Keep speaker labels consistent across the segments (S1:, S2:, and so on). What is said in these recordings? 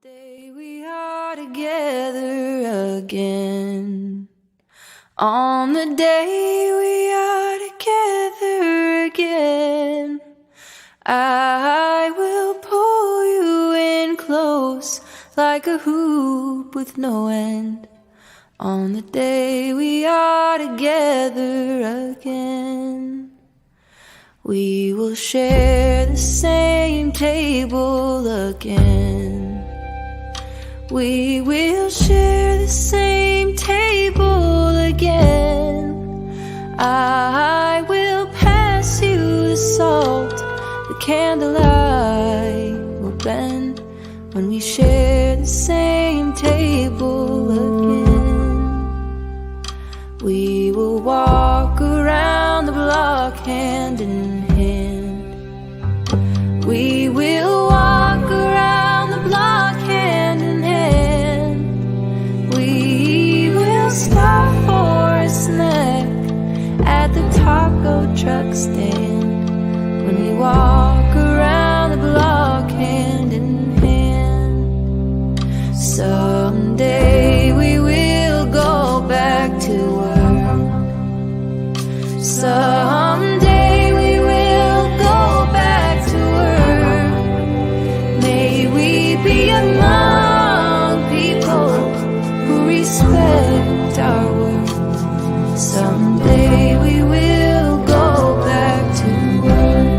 S1: Day we are together again. On the day we are together again, I will pull you in close like a hoop with no end. On the day we are together again, we will share the same table again. We will share the same table again. I will pass you the salt, the candlelight will bend when we share the same table again. We will walk around the block hand in hand. We will walk around the block hand in hand. We will stop for a snack at the taco truck stand when we walk around the block hand in hand. Someday we will go back to work. Someday we will go back to work. May we be among people who respect our work. Someday we will go back to work.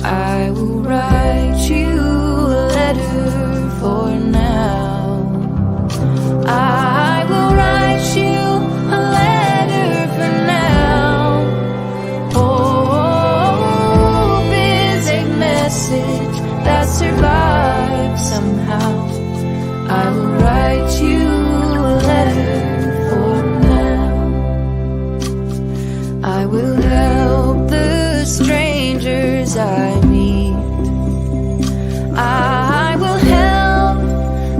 S1: I will write you a letter for now. I will write you a letter for now. Hope is a message that survives somehow. I will write you a letter for now. I will help the strangers I meet. I will help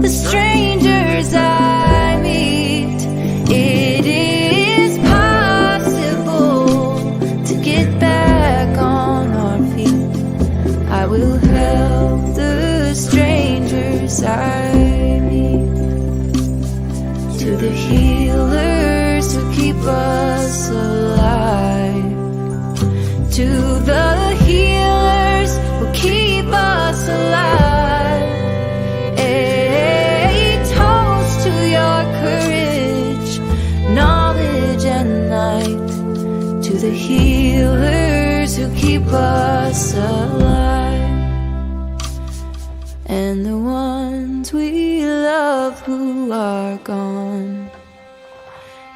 S1: the strangers I meet. It is possible to get back on our feet. I will help the strangers I meet. To the healers who keep us alive. To the healers who keep us alive. A toast to your courage, knowledge and light. To the healers who keep us alive. And the ones we love who are gone.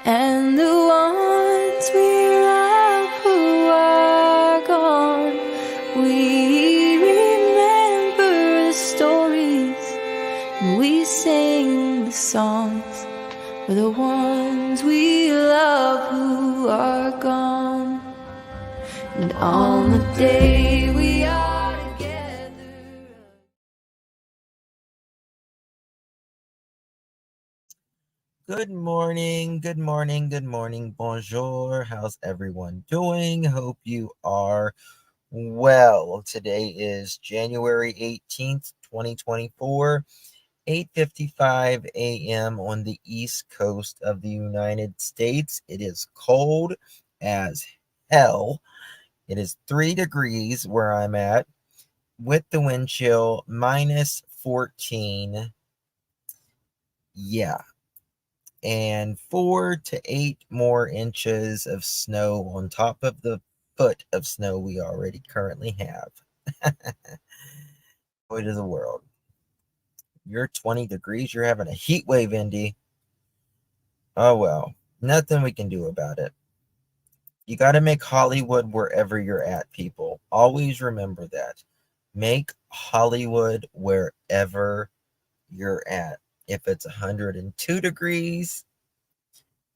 S1: And the ones we love who are gone. We remember the stories and we sing the songs for the ones we love who are gone. And on the day we are together.
S2: Good morning, good morning, good morning, bonjour. How's everyone doing? Hope you are well. Today is January 18th, 2024, 8:55 a.m. on the East Coast of the United States. It is cold as hell. It is 3 degrees where I'm at, with the wind chill minus 14. Yeah. And 4 to 8 more inches of snow on top of the foot of snow we already currently have. Joy to the world. You're 20 degrees. You're having a heat wave, Indy. Oh, well. Nothing we can do about it. You got to make Hollywood wherever you're at, people. Always remember that. Make Hollywood wherever you're at. If it's 102 degrees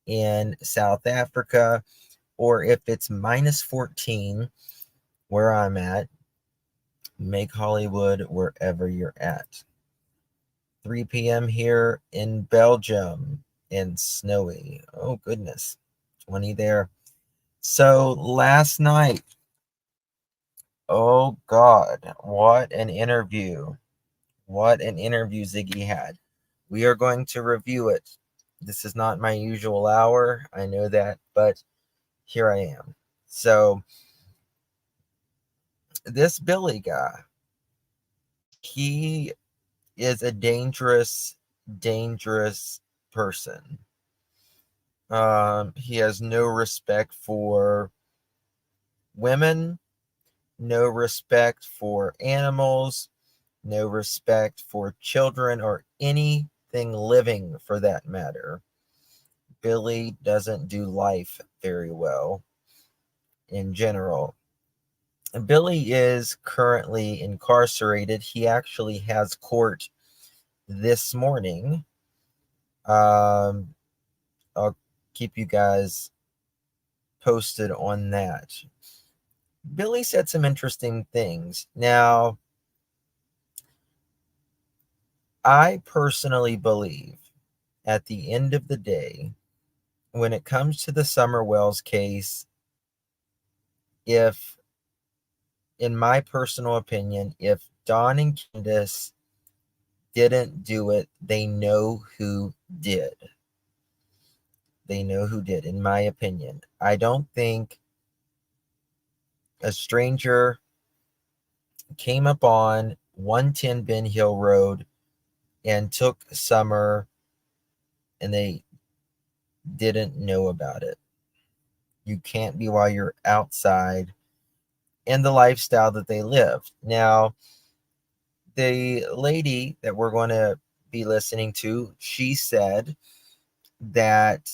S2: in South Africa, or if it's minus 14 where I'm at, make Hollywood wherever you're at. 3 p.m. here in Belgium and snowy. Oh, goodness. 20 there. So last night, oh God, what an interview. What an interview Ziggy had. We are going to review it. This is not my usual hour. I know that, but here I am. So, this Billy guy, he is a dangerous, dangerous person. He has no respect for women, no respect for animals, no respect for children or anything living for that matter. Billy doesn't do life very well in general. Billy is currently incarcerated. He actually has court this morning. Um, I'll keep you guys posted on that. Billy said some interesting things. Now, I personally believe at the end of the day, when it comes to the Summer Wells case, if, in my personal opinion, if Don and Candace didn't do it, they know who did. They know who did, in my opinion. I don't think a stranger came up on 110 Ben Hill Road and took Summer and they didn't know about it. You can't be while you're outside in the lifestyle that they lived. Now, the lady that we're going to be listening to, she said that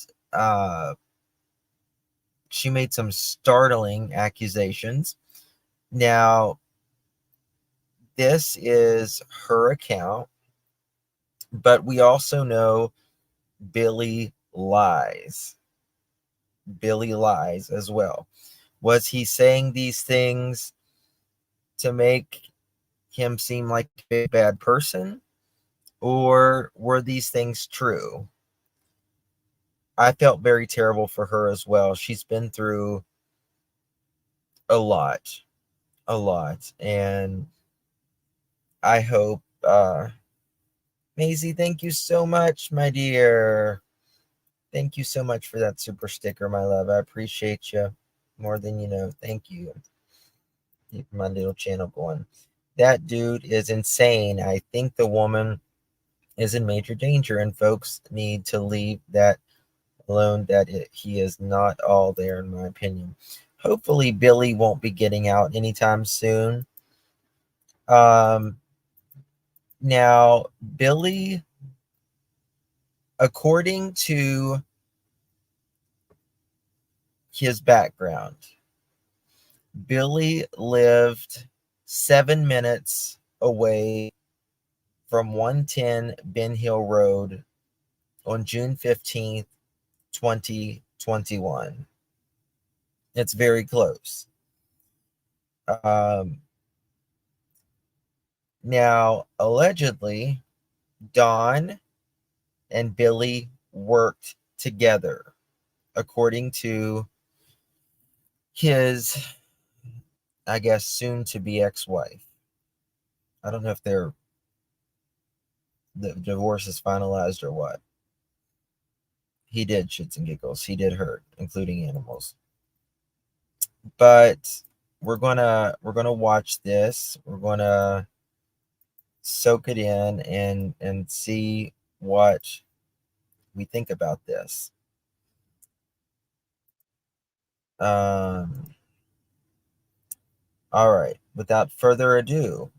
S2: she made some startling accusations. Now, this is her account, but we also know Billy lies. Billy lies as well. Was he saying these things to make him seem like a bad person? Or were these things true? I felt very terrible for her as well. She's been through a lot, a lot. And I hope, Maisie, thank you so much, my dear. Thank you so much for that super sticker, my love. I appreciate you more than you know. Thank you. Keep my little channel going. That dude is insane. I think the woman is in major danger, and folks need to leave that alone. He is not all there, in my opinion. Hopefully, Billy won't be getting out anytime soon. Now, Billy, according to his background, Billy lived 7 minutes away from 110 Ben Hill Road on June 15th, 2021. It's very close. Now, allegedly, Don and Billy worked together, according to his, I guess, soon to be ex wife. I don't know if the divorce is finalized or what. He did shits and giggles. He did hurt, including animals. But we're gonna watch this. We're gonna soak it in and see what we think about this. All right. Without further ado,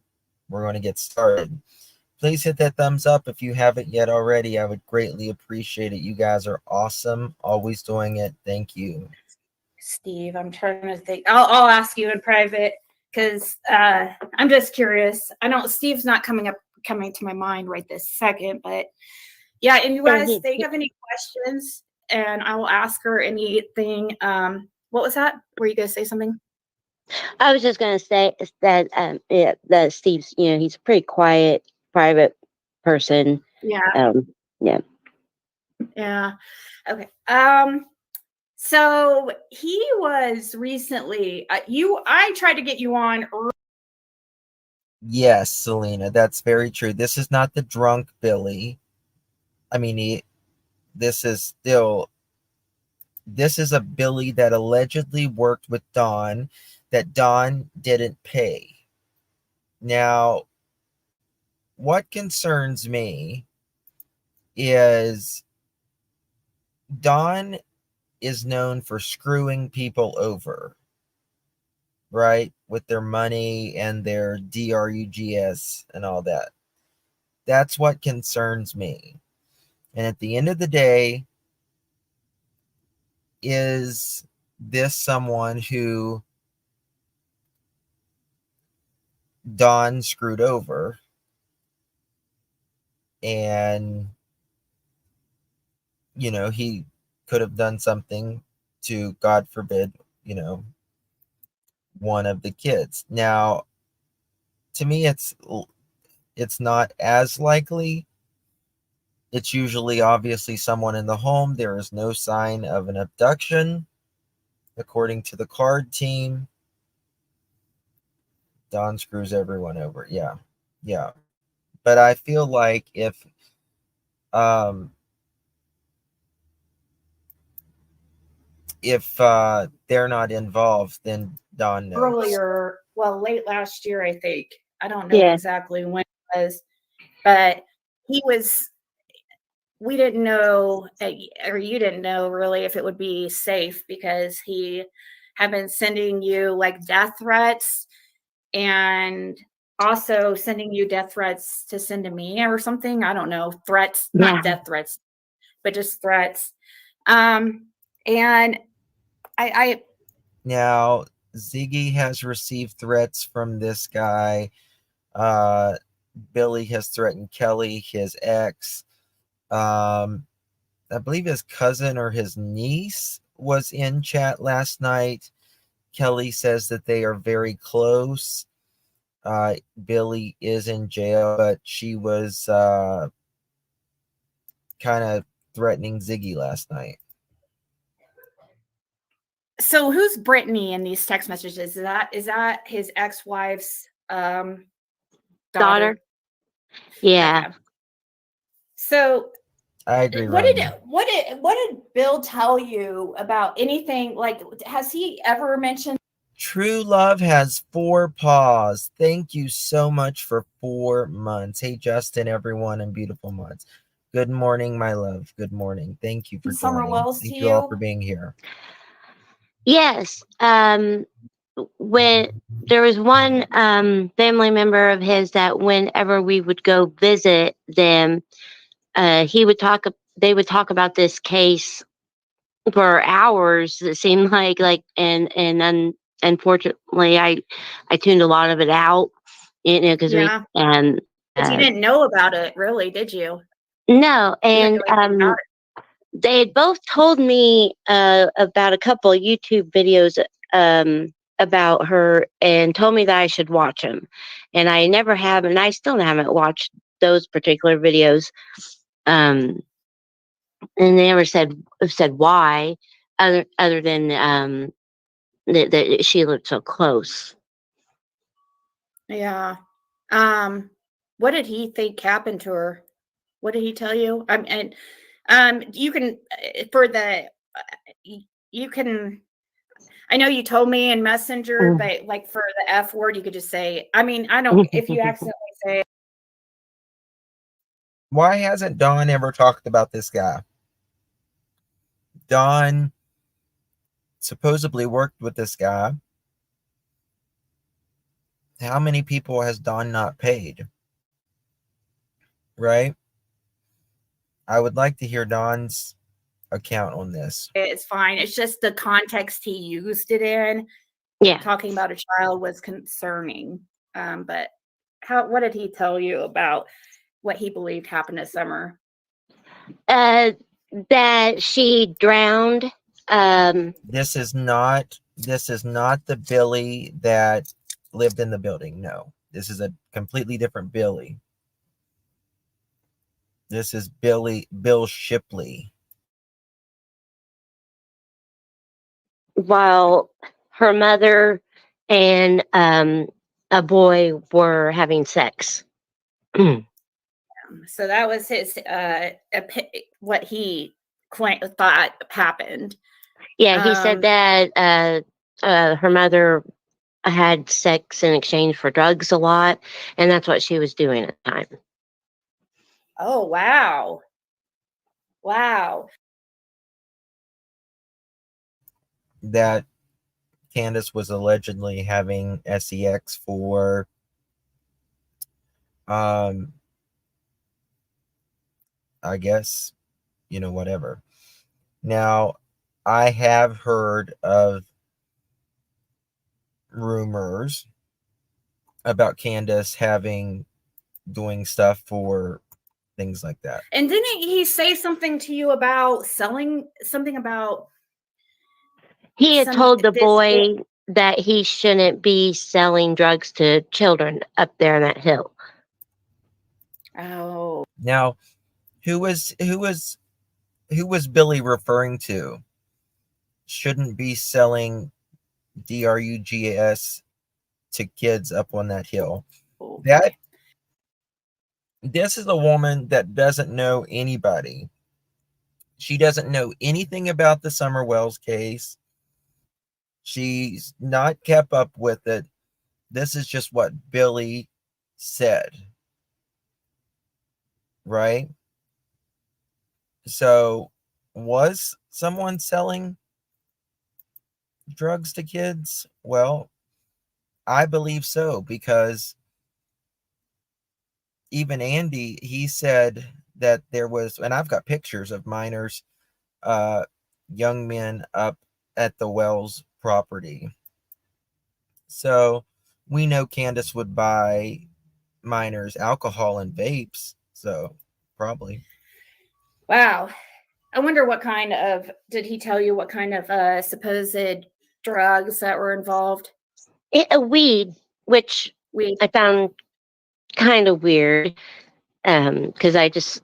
S2: we're going to get started. Please hit that thumbs up if you haven't yet already. I would greatly appreciate it. You guys are awesome. Always doing it. Thank you.
S3: Steve, I'm trying to think. I'll ask you in private because I'm just curious. I know Steve's not coming to my mind right this second, but yeah. And you guys think of any questions, and I will ask her anything. What was that? Were you going to say something?
S4: I was just going to say that that Steve's, he's a pretty quiet, private person.
S3: Yeah.
S4: Yeah.
S3: Yeah. Okay. So he was recently. I tried to get you on
S2: Yes, Selena, that's very true. This is not the drunk Billy. I mean, this is still this is a Billy that allegedly worked with Dawn that Dawn didn't pay. Now, what concerns me is Dawn is known for screwing people over, right? With their money and their drugs and all that. That's what concerns me. And at the end of the day, is this someone who Dawn screwed over and he could have done something to, God forbid, one of the kids. Now, to me, it's not as likely. It's usually obviously someone in the home. There is no sign of an abduction, according to the card team. Dawn screws everyone over. Yeah, yeah. But I feel like um if they're not involved, then Dawn knows.
S3: Earlier, well, late last year, I think. I don't know
S4: Yeah.
S3: exactly when it was, but he was. We didn't know, or you didn't know really if it would be safe because he had been sending you like death threats and also sending you death threats to send to me or something. I don't know. Threats,
S4: Yeah.
S3: not death threats, but just threats. And I
S2: Now, Ziggy has received threats from this guy. Billy has threatened Kelly, his ex. I believe his cousin or his niece was in chat last night. Kelly says that they are very close. Billy is in jail, but she was kind of threatening Ziggy last night.
S3: So who's Brittany in these text messages? Is that his ex-wife's daughter?
S4: Yeah.
S3: Okay. So
S2: I agree,
S3: what
S2: Rodney.
S3: did Bill tell you about anything? Like, has he ever mentioned?
S2: True love has 4 paws. Thank you so much for 4 months. Hey, Justin, everyone, and beautiful months. Good morning, my love. Good morning. Thank you for
S3: Summer
S2: joining.
S3: Wells to
S2: Thank you all for
S3: you?
S2: being here.
S4: Yes. When there was one family member of his that whenever we would go visit them, he would talk. They would talk about this case for hours. It seemed and unfortunately, I tuned a lot of it out. Because
S3: Yeah,
S4: and
S3: but you didn't know about it, really, did you?
S4: no,
S3: You didn't
S4: and
S3: know anything about it.
S4: they had both told me about a couple of YouTube videos about her and told me that I should watch them. And I never have, and I still haven't watched those particular videos. And they never said why, other than that she looked so close.
S3: Yeah. What did he think happened to her? What did he tell you? You can for the you can. I know you told me in Messenger, but like for the F word, you could just say. I mean, I don't. If you accidentally say,
S2: Why hasn't Dawn ever talked about this guy? Dawn supposedly worked with this guy. How many people has Dawn not paid? Right? I would like to hear Dawn's account on this.
S3: it's fine. It's just the context he used it in.
S4: Yeah.
S3: Talking about a child was concerning. But what did he tell you about what he believed happened this summer?
S4: That she drowned.
S2: This is not the Billy that lived in the building. No. This is a completely different Billy. This is Bill Shipley.
S4: While her mother and a boy were having sex.
S3: So that was his what he thought happened.
S4: Yeah, he said that her mother had sex in exchange for drugs a lot, and that's what she was doing at the time.
S3: Oh, wow. Wow.
S2: That Candace was allegedly having sex for I guess, whatever. Now, I have heard of rumors about Candace doing stuff for things like that.
S3: And didn't he say something to you about selling something about?
S4: He had told the boy that he shouldn't be selling drugs to children up there on that hill.
S3: Oh.
S2: Now, who was Billy referring to? Shouldn't be selling drugs to kids up on that hill. This is a woman that doesn't know anybody. She doesn't know anything about the Summer Wells case. She's not kept up with it. This is just what Billy said. Right? So, was someone selling drugs to kids? Well, I believe so, because even Andy, he said that there was, and I've got pictures of minors, young men up at the Wells property. So we know Candace would buy minors alcohol and vapes, so probably.
S3: Wow. I wonder did he tell you what kind of supposed drugs that were involved?
S4: Weed, which I found kind of weird, because I just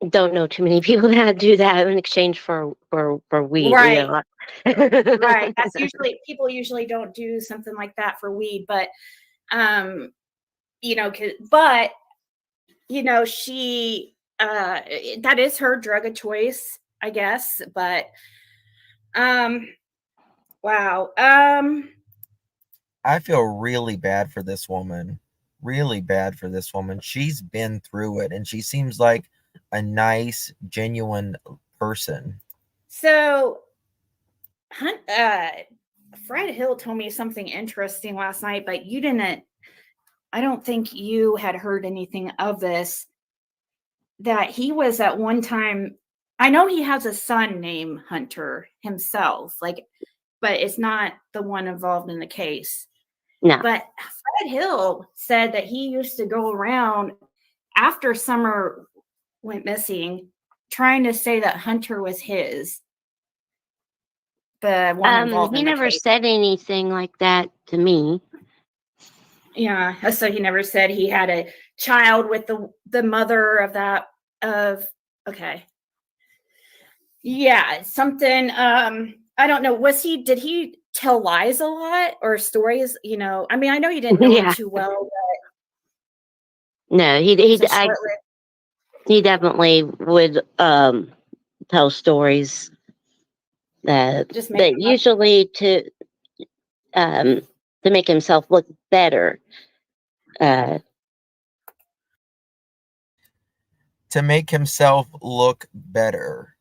S4: don't know too many people that do that in exchange for weed.
S3: Right. Right. That's people usually don't do something like that for weed, but she that is her drug of choice, I guess, but wow.
S2: I feel really bad for this woman. Really bad for this woman. She's been through it, and she seems like a nice, genuine person.
S3: So, Fred Hill told me something interesting last night, but you didn't. I don't think you had heard anything of this. That he was at one time. I know he has a son named Hunter himself, but it's not the one involved in the case.
S4: No.
S3: But Fred Hill said that he used to go around after Summer went missing, trying to say that Hunter was his. The one involved
S4: he
S3: in the
S4: never
S3: case.
S4: said anything like that to me.
S3: Yeah, so he never said he had a child with the mother of okay. Yeah, something I don't know. Did he tell lies a lot or stories? I mean, I know you didn't know him too well, but
S4: no, he definitely would tell stories that usually to make himself look better.
S2: To make himself look better.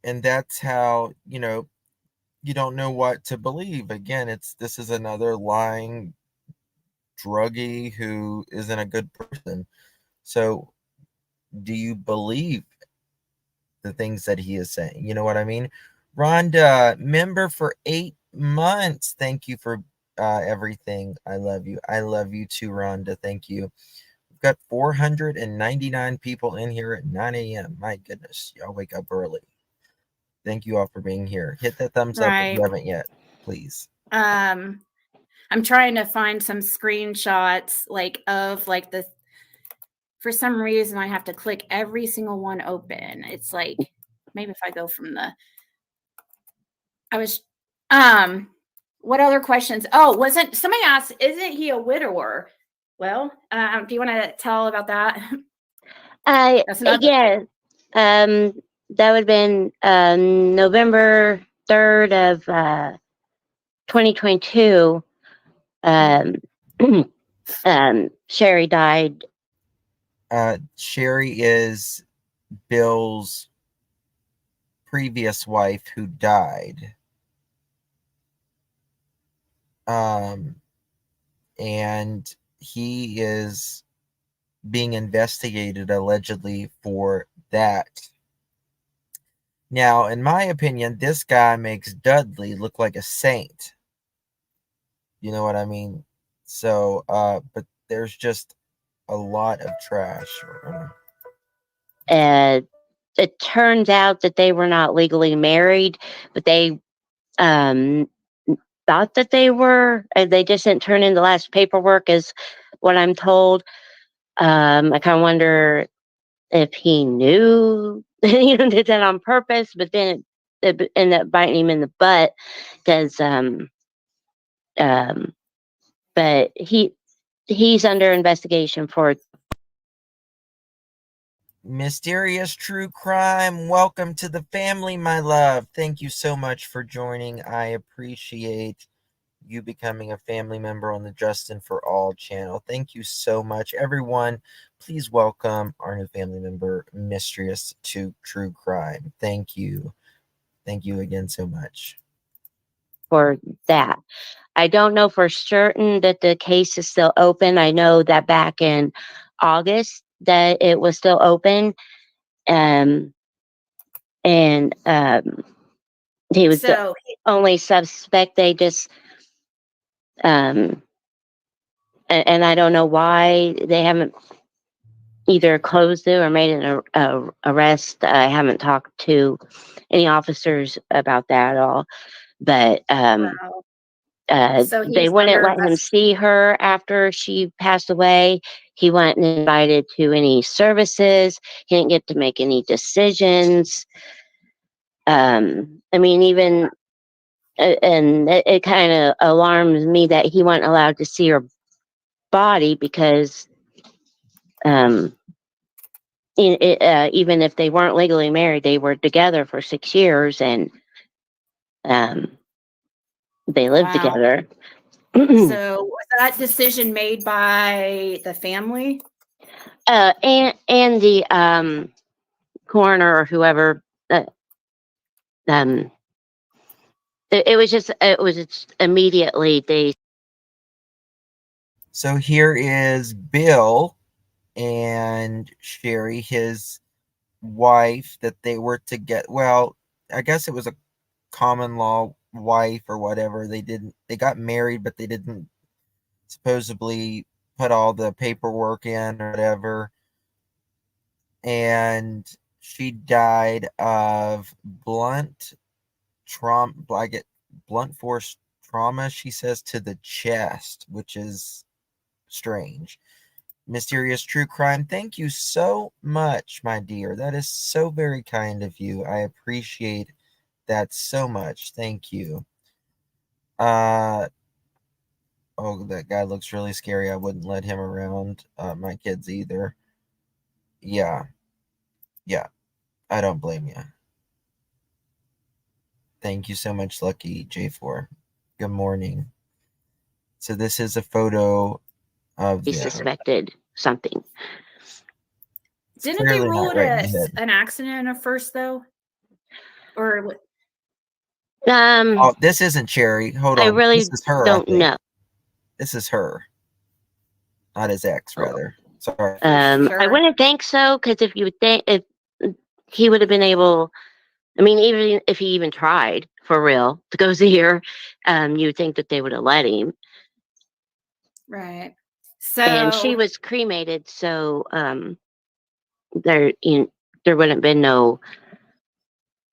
S2: And that's how, you don't know what to believe. Again, this is another lying druggie who isn't a good person. So do you believe the things that he is saying? You know what I mean? Rhonda, member for 8 months. Thank you for everything. I love you. I love you too, Rhonda. Thank you. We've got 499 people in here at 9 a.m. My goodness, y'all wake up early. Thank you all for being here. Hit that thumbs up if you haven't yet, please.
S3: I'm trying to find some screenshots of the. For some reason, I have to click every single one open. It's maybe if I go from the. I was what other questions? Oh, wasn't somebody asked, isn't he a widower? Well, do you want to tell about that? That's another.
S4: Yeah. That would have been November 3rd of 2022. Sherry died.
S2: Sherry is Bill's previous wife who died. And he is being investigated allegedly for that. Now, in my opinion, this guy makes Dudley look like a saint. You know what I mean? So, but there's just a lot of trash.
S4: It turns out that they were not legally married, but they thought that they were, and they just didn't turn in the last paperwork, is what I'm told. I kind of wonder if he knew, did that on purpose, but then it ended up biting him in the butt because, but he's under investigation for
S2: Mysterious True Crime. Welcome to the family, my love. Thank you so much for joining. I appreciate you becoming a family member on the Justin for All channel. Thank you so much, everyone. Please welcome our new family member, Mysterious to True Crime. Thank you. Thank you again so much.
S4: for that. I don't know for certain that the case is still open. I know that back in August that it was still open. And he was the only suspect. They just and I don't know why they haven't either closed it or made an arrest. I haven't talked to any officers about that at all, but
S3: So
S4: they
S3: he's
S4: wouldn't
S3: under
S4: let him see her after she passed away. He wasn't invited to any services. He didn't get to make any decisions. I mean, even and it kind of alarms me that he wasn't allowed to see her body because even if they weren't legally married, they were together for 6 years and they lived together.
S3: So was that decision made by the family?
S4: And the coroner or whoever. It was just immediately they.
S2: So here is Bill and Sherry, his wife, that they were to get. Well, I guess it was a common law wife or whatever. They got married, but they didn't supposedly put all the paperwork in or whatever. And she died of blunt force trauma, she says, to the chest, which is strange. Mysterious True Crime, thank you so much, my dear. That is so very kind of you. I appreciate that so much. Thank you. Oh, that guy looks really scary. I wouldn't let him around my kids either. Yeah, I don't blame you. Thank you so much, Lucky J4. Good morning. So this is a photo of
S4: He suspected something.
S3: Didn't they rule it an accident at first, though? Or
S2: oh, this isn't Cherry. Hold on.
S4: I really
S2: this is her,
S4: don't know.
S2: This is her, not his ex, rather. Sorry.
S4: I wouldn't think so, because if you would think if he would have been able, I mean, even if he even tried for real to go see her, you would think that they would have let him.
S3: Right. So
S4: and she was cremated, so there wouldn't have been no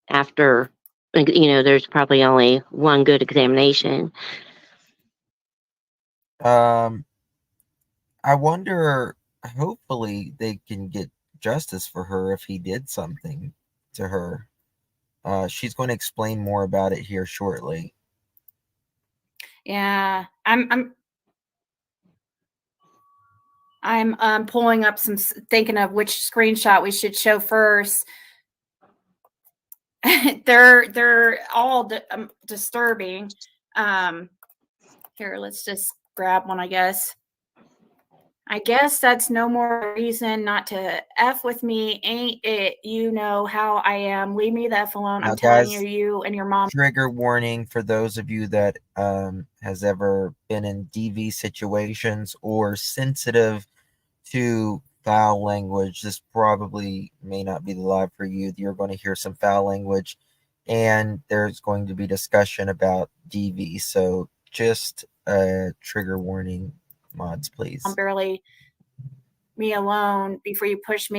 S4: after. There's probably only one good examination.
S2: I wonder. Hopefully, they can get justice for her if he did something to her. She's going to explain more about it here shortly.
S3: Yeah, I'm pulling up thinking of which screenshot we should show first. They're all disturbing. Here, let's just grab one, I guess. I guess that's no more reason not to F with me, ain't it? You know how I am. Leave me the F alone.
S2: Now,
S3: I'm telling
S2: guys,
S3: you and your mom.
S2: trigger warning for those of you that has ever been in DV situations or sensitive to foul language. This probably may not be the live for you. You're going to hear some foul language, and there's going to be discussion about DV. So just a trigger warning, mods, please.
S3: Barely me alone before you push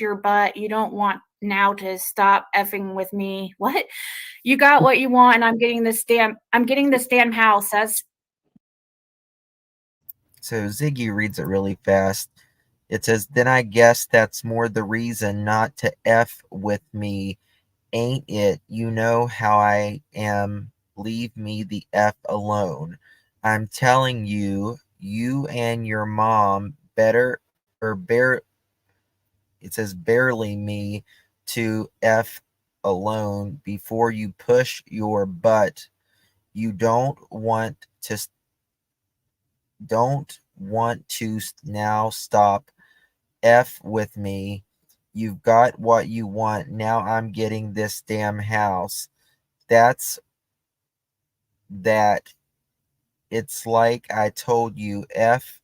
S3: your butt. You don't want now to stop effing with me. What? You got what you want, and I'm getting this damn house.
S2: So Ziggy reads it really fast. It says, then I guess that's more the reason not to F with me, ain't it? You know how I am. Leave me the F alone. I'm telling you, you and your mom better, or it says barely me to F alone before you push your butt. You don't want to now stop F with me. You've got what you want. Now I'm getting this damn house. That's that. It's like I told you, F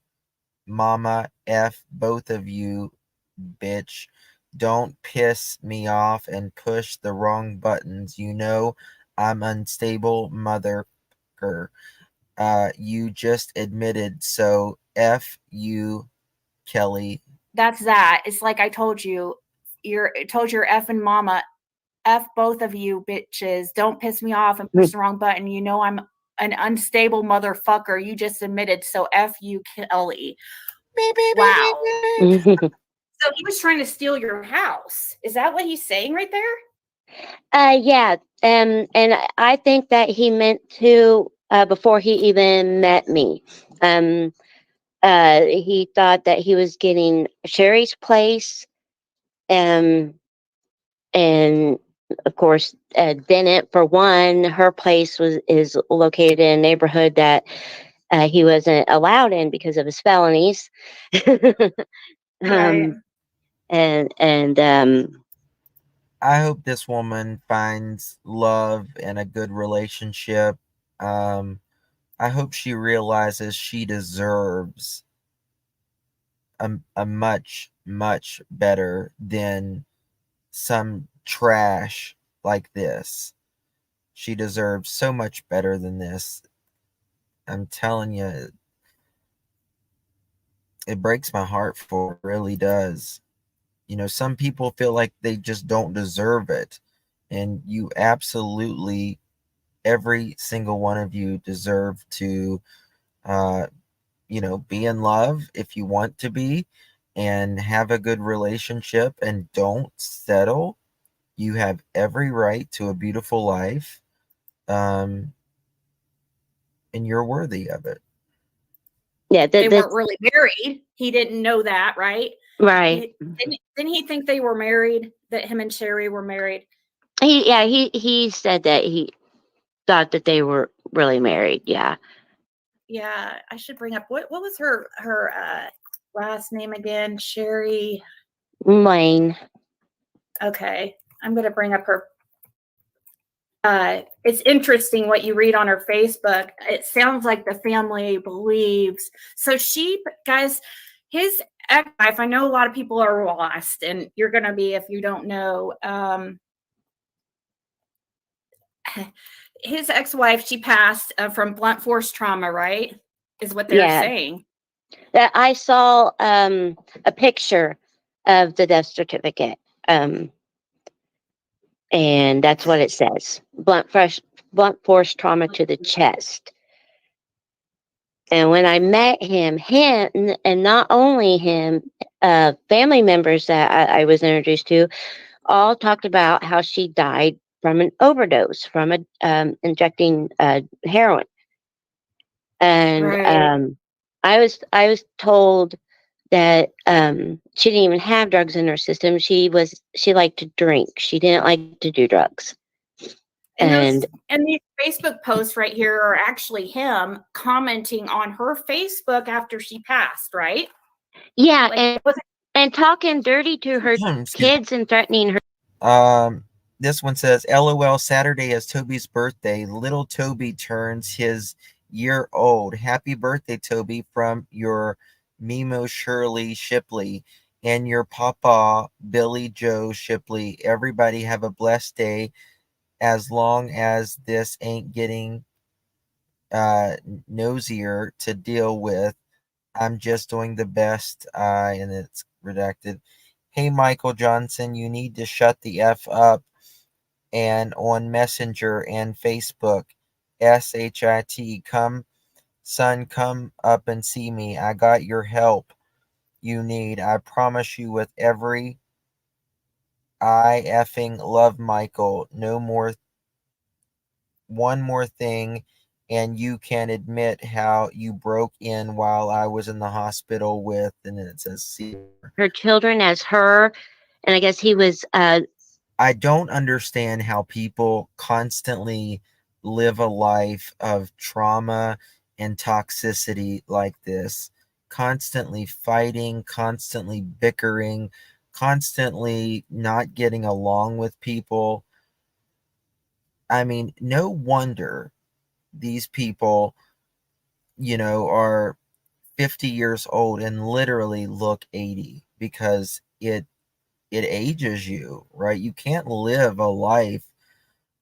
S2: mama, F both of you, bitch. Don't piss me off and push the wrong buttons. You know I'm unstable mother. You just admitted, so F you, Kelly.
S3: That's that. It's like I told you. Told your effing mama, F both of you bitches. Don't piss me off and push the wrong button. You know I'm an unstable motherfucker. You just admitted, so F you, Kelly. Wow. So he was trying to steal your house. Is that what he's saying right there?
S4: Yeah, and I think that he meant to before he even met me. He thought that he was getting Sherry's place, and of course, Bennett, for one, her place is located in a neighborhood that he wasn't allowed in because of his felonies.
S3: Right.
S4: And
S2: I hope this woman finds love and a good relationship. I hope she realizes she deserves a much, much better than some trash like this. She deserves so much better than this. I'm telling you, it breaks my heart for it, really does. You know, some people feel like they just don't deserve it. And you absolutely, every single one of you deserve to, be in love if you want to be and have a good relationship and don't settle. You have every right to a beautiful life. And you're worthy of it.
S4: yeah,
S3: They weren't really married. He didn't know that, right?
S4: right.
S3: Didn't he think they were married? That him and Sherry were married?
S4: He said that he thought that they were really married. Yeah.
S3: Yeah, I should bring up what was her last name again? Sherry
S4: Lane.
S3: Okay, I'm going to bring up her. It's interesting what you read on her Facebook. It sounds like the family believes. So guys, his ex-wife, I know a lot of people are lost, and you're going to be if you don't know. His ex-wife, she passed from blunt force trauma, right? Is what they're saying.
S4: That I saw a picture of the death certificate. And that's what it says. Blunt force trauma to the chest. And when I met him, and not only him, family members that I was introduced to, all talked about how she died from an overdose, from injecting heroin. And
S3: Right.
S4: I was told that she didn't even have drugs in her system. She liked to drink. She didn't like to do drugs. And
S3: And these Facebook posts right here are actually him commenting on her Facebook after she passed, right?
S4: yeah,
S3: Like, was it
S4: and talking dirty to her
S2: Excuse me.
S4: kids and threatening her.
S2: This one says, LOL, Saturday is Toby's birthday. Little Toby turns his year old. Happy birthday, Toby, from your Mimo Shirley Shipley and your papa, Billy Joe Shipley. Everybody have a blessed day as long as this ain't getting nosier to deal with. I'm just doing the best. And it's redacted. Hey, Michael Johnson, you need to shut the F up. And on Messenger and Facebook, SHIT, come, son, come up and see me. I got your help you need. I promise you with every I effing love Michael. No more, one more thing, and you can admit how you broke in while I was in the hospital with, and then it says, see.
S4: Her children as her, and I guess he was
S2: I don't understand how people constantly live a life of trauma and toxicity like this, constantly fighting, constantly bickering, constantly not getting along with people. I mean, no wonder these people, are 50 years old and literally look 80, because it ages you, right? You can't live a life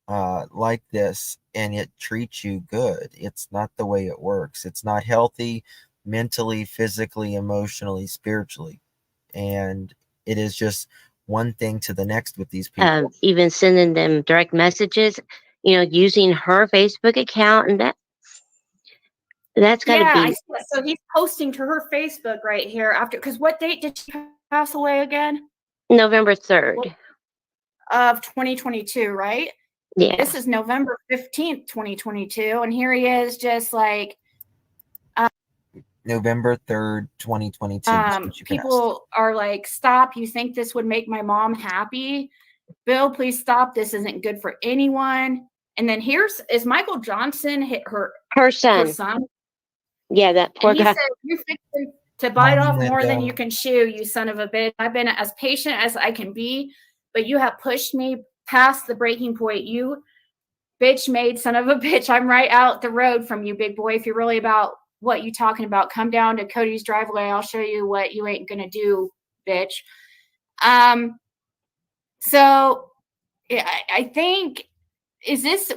S2: like this and it treats you good. It's not the way it works. It's not healthy mentally, physically, emotionally, spiritually. And it is just one thing to the next with these people.
S4: even sending them direct messages, using her Facebook account, and that's got to
S3: yeah, I
S4: be
S3: see that. So he's posting to her Facebook right here after, because what date did she pass away again?
S4: November 3rd.
S3: Of 2022, right?
S4: Yeah.
S3: This is November 15th, 2022. And here he is just like,
S2: November 3rd, 2022 is when she passed.
S3: people are like, stop. You think this would make my mom happy? Bill, please stop. This isn't good for anyone. And then is Michael Johnson hit her
S4: son.
S3: son?
S4: Yeah, that poor
S3: And he
S4: guy.
S3: said, you're fixing to bite off
S2: Morning,
S3: more than
S2: Linda.
S3: you can chew, you son of a bitch. I've been as patient as I can be, but you have pushed me past the breaking point. You bitch made son of a bitch. I'm right out the road from you, big boy. If you're really about what you talking about, come down to Cody's driveway. I'll show you what you ain't gonna do, bitch. So yeah, I think, is this,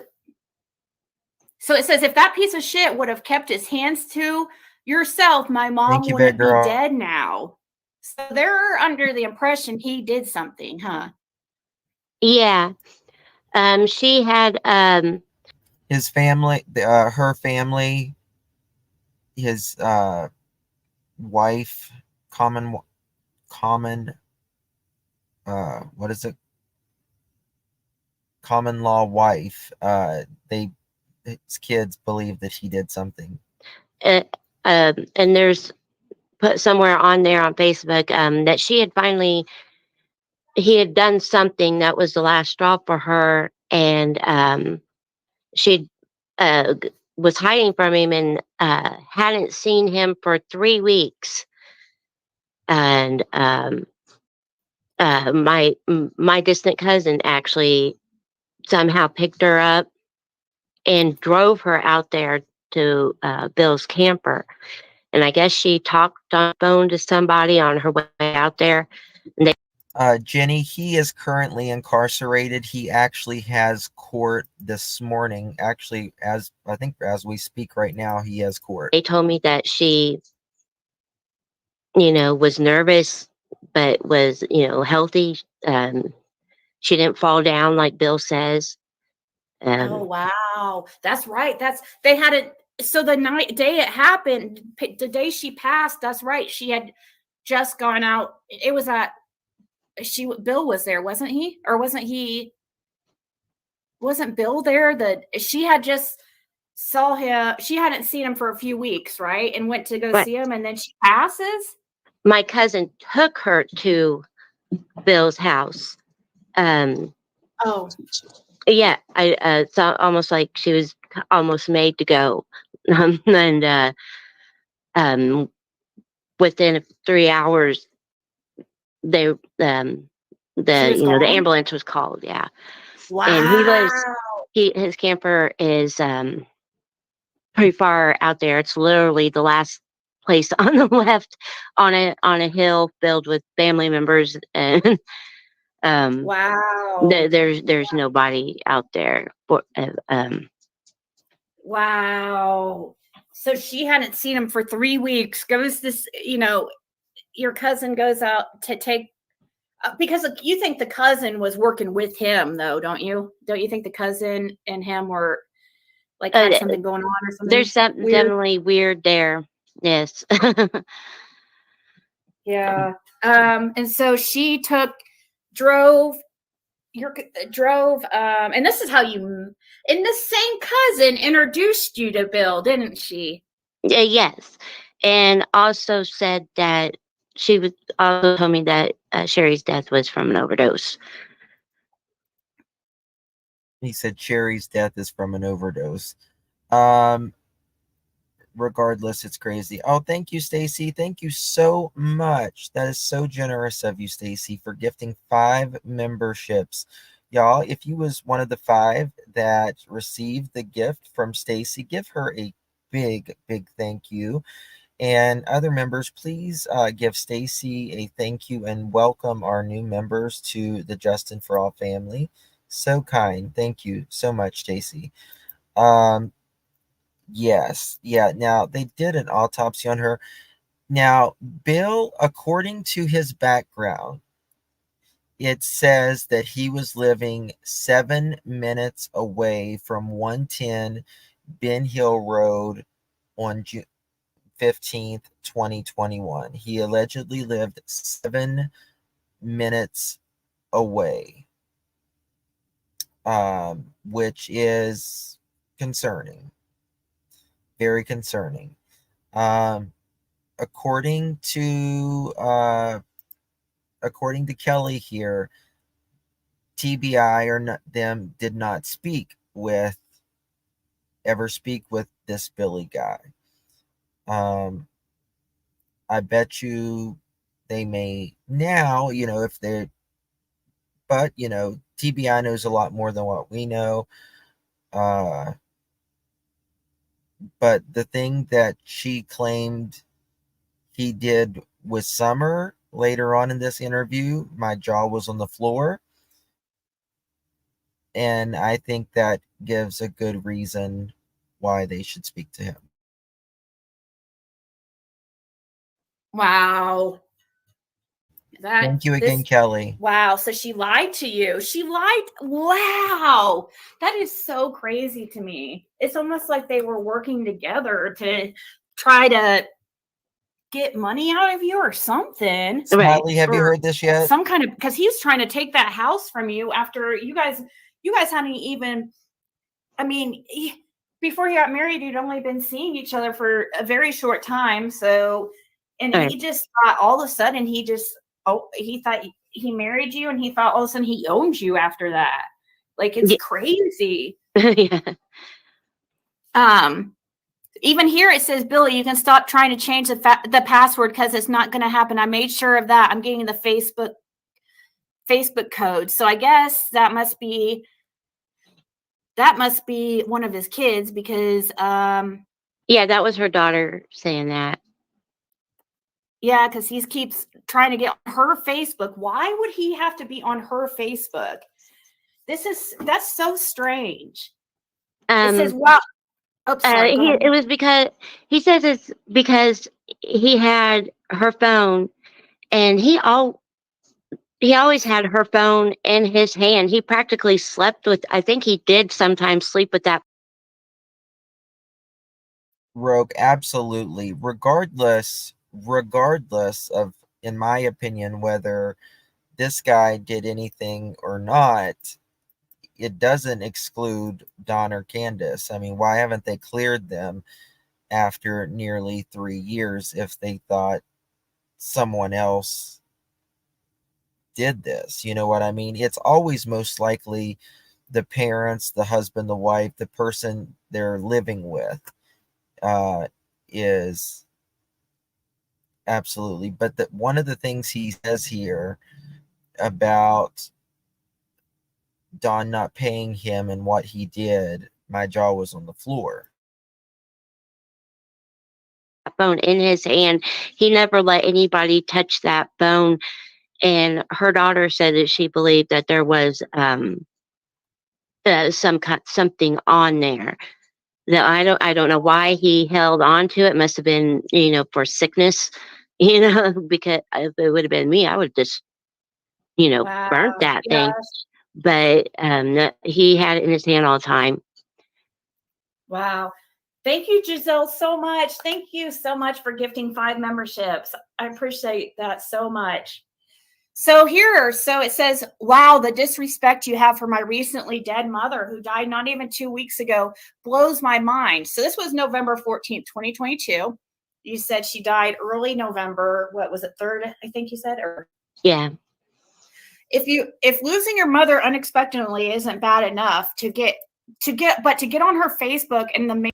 S3: so it says, if that piece of shit would have kept his hands to yourself, my mom
S2: Thank you,
S3: wouldn't
S2: big
S3: be
S2: girl.
S3: dead now. So they're under the impression he did something, huh?
S4: Yeah. She had
S2: His family, her family, his wife, common, what is it? Common law wife. His kids believe that he did something.
S4: and there's put somewhere on there on Facebook that he had done something that was the last straw for her, and she was hiding from him and hadn't seen him for 3 weeks. And my distant cousin actually somehow picked her up and drove her out there to Bill's camper. And I guess she talked on the phone to somebody on her way out there. And
S2: Jenny, he is currently incarcerated. He actually has court this morning. Actually, as we speak right now, he has court.
S4: they told me that she, was nervous, but was, healthy. She didn't fall down like Bill says.
S3: Oh wow, that's right. They had it. So the day it happened, the day she passed, that's right. She had just gone out. It was Bill was there, wasn't he? Or wasn't he? Wasn't Bill there? She had just saw him. She hadn't seen him for a few weeks, right? And went to go
S4: But
S3: see him, and then she passes.
S4: my cousin took her to Bill's house.
S3: Oh,
S4: Yeah, it's almost like she was almost made to go. And within 3 hours, they
S3: she was
S4: the
S3: gone.
S4: ambulance was called. Yeah, and
S3: Wow.
S4: his camper is pretty far out there. It's literally the last place on the left on a hill filled with family members, and
S3: Wow.
S4: there's nobody out there.
S3: Wow. So she hadn't seen him for 3 weeks. Goes this, your cousin goes out to take because you think the cousin was working with him though, don't you? Don't you think the cousin and him were like had something going on or something?
S4: There's something
S3: weird?
S4: definitely weird there. Yes.
S3: Yeah. And so she drove and this is how and the same cousin introduced you to Bill, didn't she?
S4: Yes, and also said that she was also told me that Sherry's death was from an overdose.
S2: He said Sherry's death is from an overdose. Regardless, it's crazy. Oh, thank you, Stacy. Thank you so much. That is so generous of you, Stacy, for gifting 5 memberships. Y'all, if you was one of the 5 that received the gift from Stacy, give her a big, big thank you. And other members, please give Stacy a thank you and welcome our new members to the Justin for All family. So kind. Thank you so much, Stacy. Yes. Yeah. Now, they did an autopsy on her. Now, Bill, according to his background, it says that he was living 7 minutes away from 110 Ben Hill Road on June 15th, 2021. He allegedly lived 7 minutes away, which is concerning. Very concerning. According to Kelly here, TBI or them did not ever speak with this Billy guy. I bet you they may now, if they, but TBI knows a lot more than what we know. But the thing that she claimed he did with Summer later on in this interview, my jaw was on the floor. And I think that gives a good reason why they should speak to him.
S3: Wow.
S2: Thank you again, Kelly.
S3: Wow. So she lied to you. She lied. Wow. That is so crazy to me. It's almost like they were working together to try to get money out of you or something.
S2: Smiley, have you heard this yet?
S3: Some kind of, because he was trying to take that house from you after you guys hadn't even, before you got married, you'd only been seeing each other for a very short time. So, and he just thought all of a sudden he thought he married you, and he thought all of a sudden he owned you after that. Like, it's crazy.
S4: Yeah.
S3: Even here it says, Billy, you can stop trying to change the password because it's not going to happen. I made sure of that. I'm getting the Facebook code. So I guess that must be one of his kids because
S4: yeah, that was her daughter saying that.
S3: Yeah, because he keeps trying to get on her Facebook. Why would he have to be on her Facebook? That's so strange. It says, well,
S4: it was because he says it's because he had her phone, and he always had her phone in his hand. He practically slept with. I think he did sometimes sleep with that.
S2: Rogue, absolutely. Regardless of, in my opinion, whether this guy did anything or not, it doesn't exclude Don or Candace. I mean, why haven't they cleared them after nearly 3 years if they thought someone else did this? You know what I mean? It's always most likely the parents, the husband, the wife, the person they're living with is absolutely. But one of the things he says here about Don not paying him and what he did, my jaw was on the floor.
S4: Phone in his hand. He never let anybody touch that phone. And her daughter said that she believed that there was something on there. That I don't know why he held on to it. Must have been, for sickness, because if it would have been me, I would just, burnt
S3: Wow.
S4: that
S3: Yeah.
S4: thing. But he had it in his hand all the time.
S3: Wow. Thank you, Giselle, so much. Thank you so much for gifting 5 memberships. I appreciate that so much. So it says, wow, the disrespect you have for my recently dead mother who died not even 2 weeks ago blows my mind. So this was November 14th, 2022. You said she died early November. What was it, 3rd, I think you said? Or
S4: Yeah.
S3: If losing your mother unexpectedly isn't bad enough to get on her Facebook and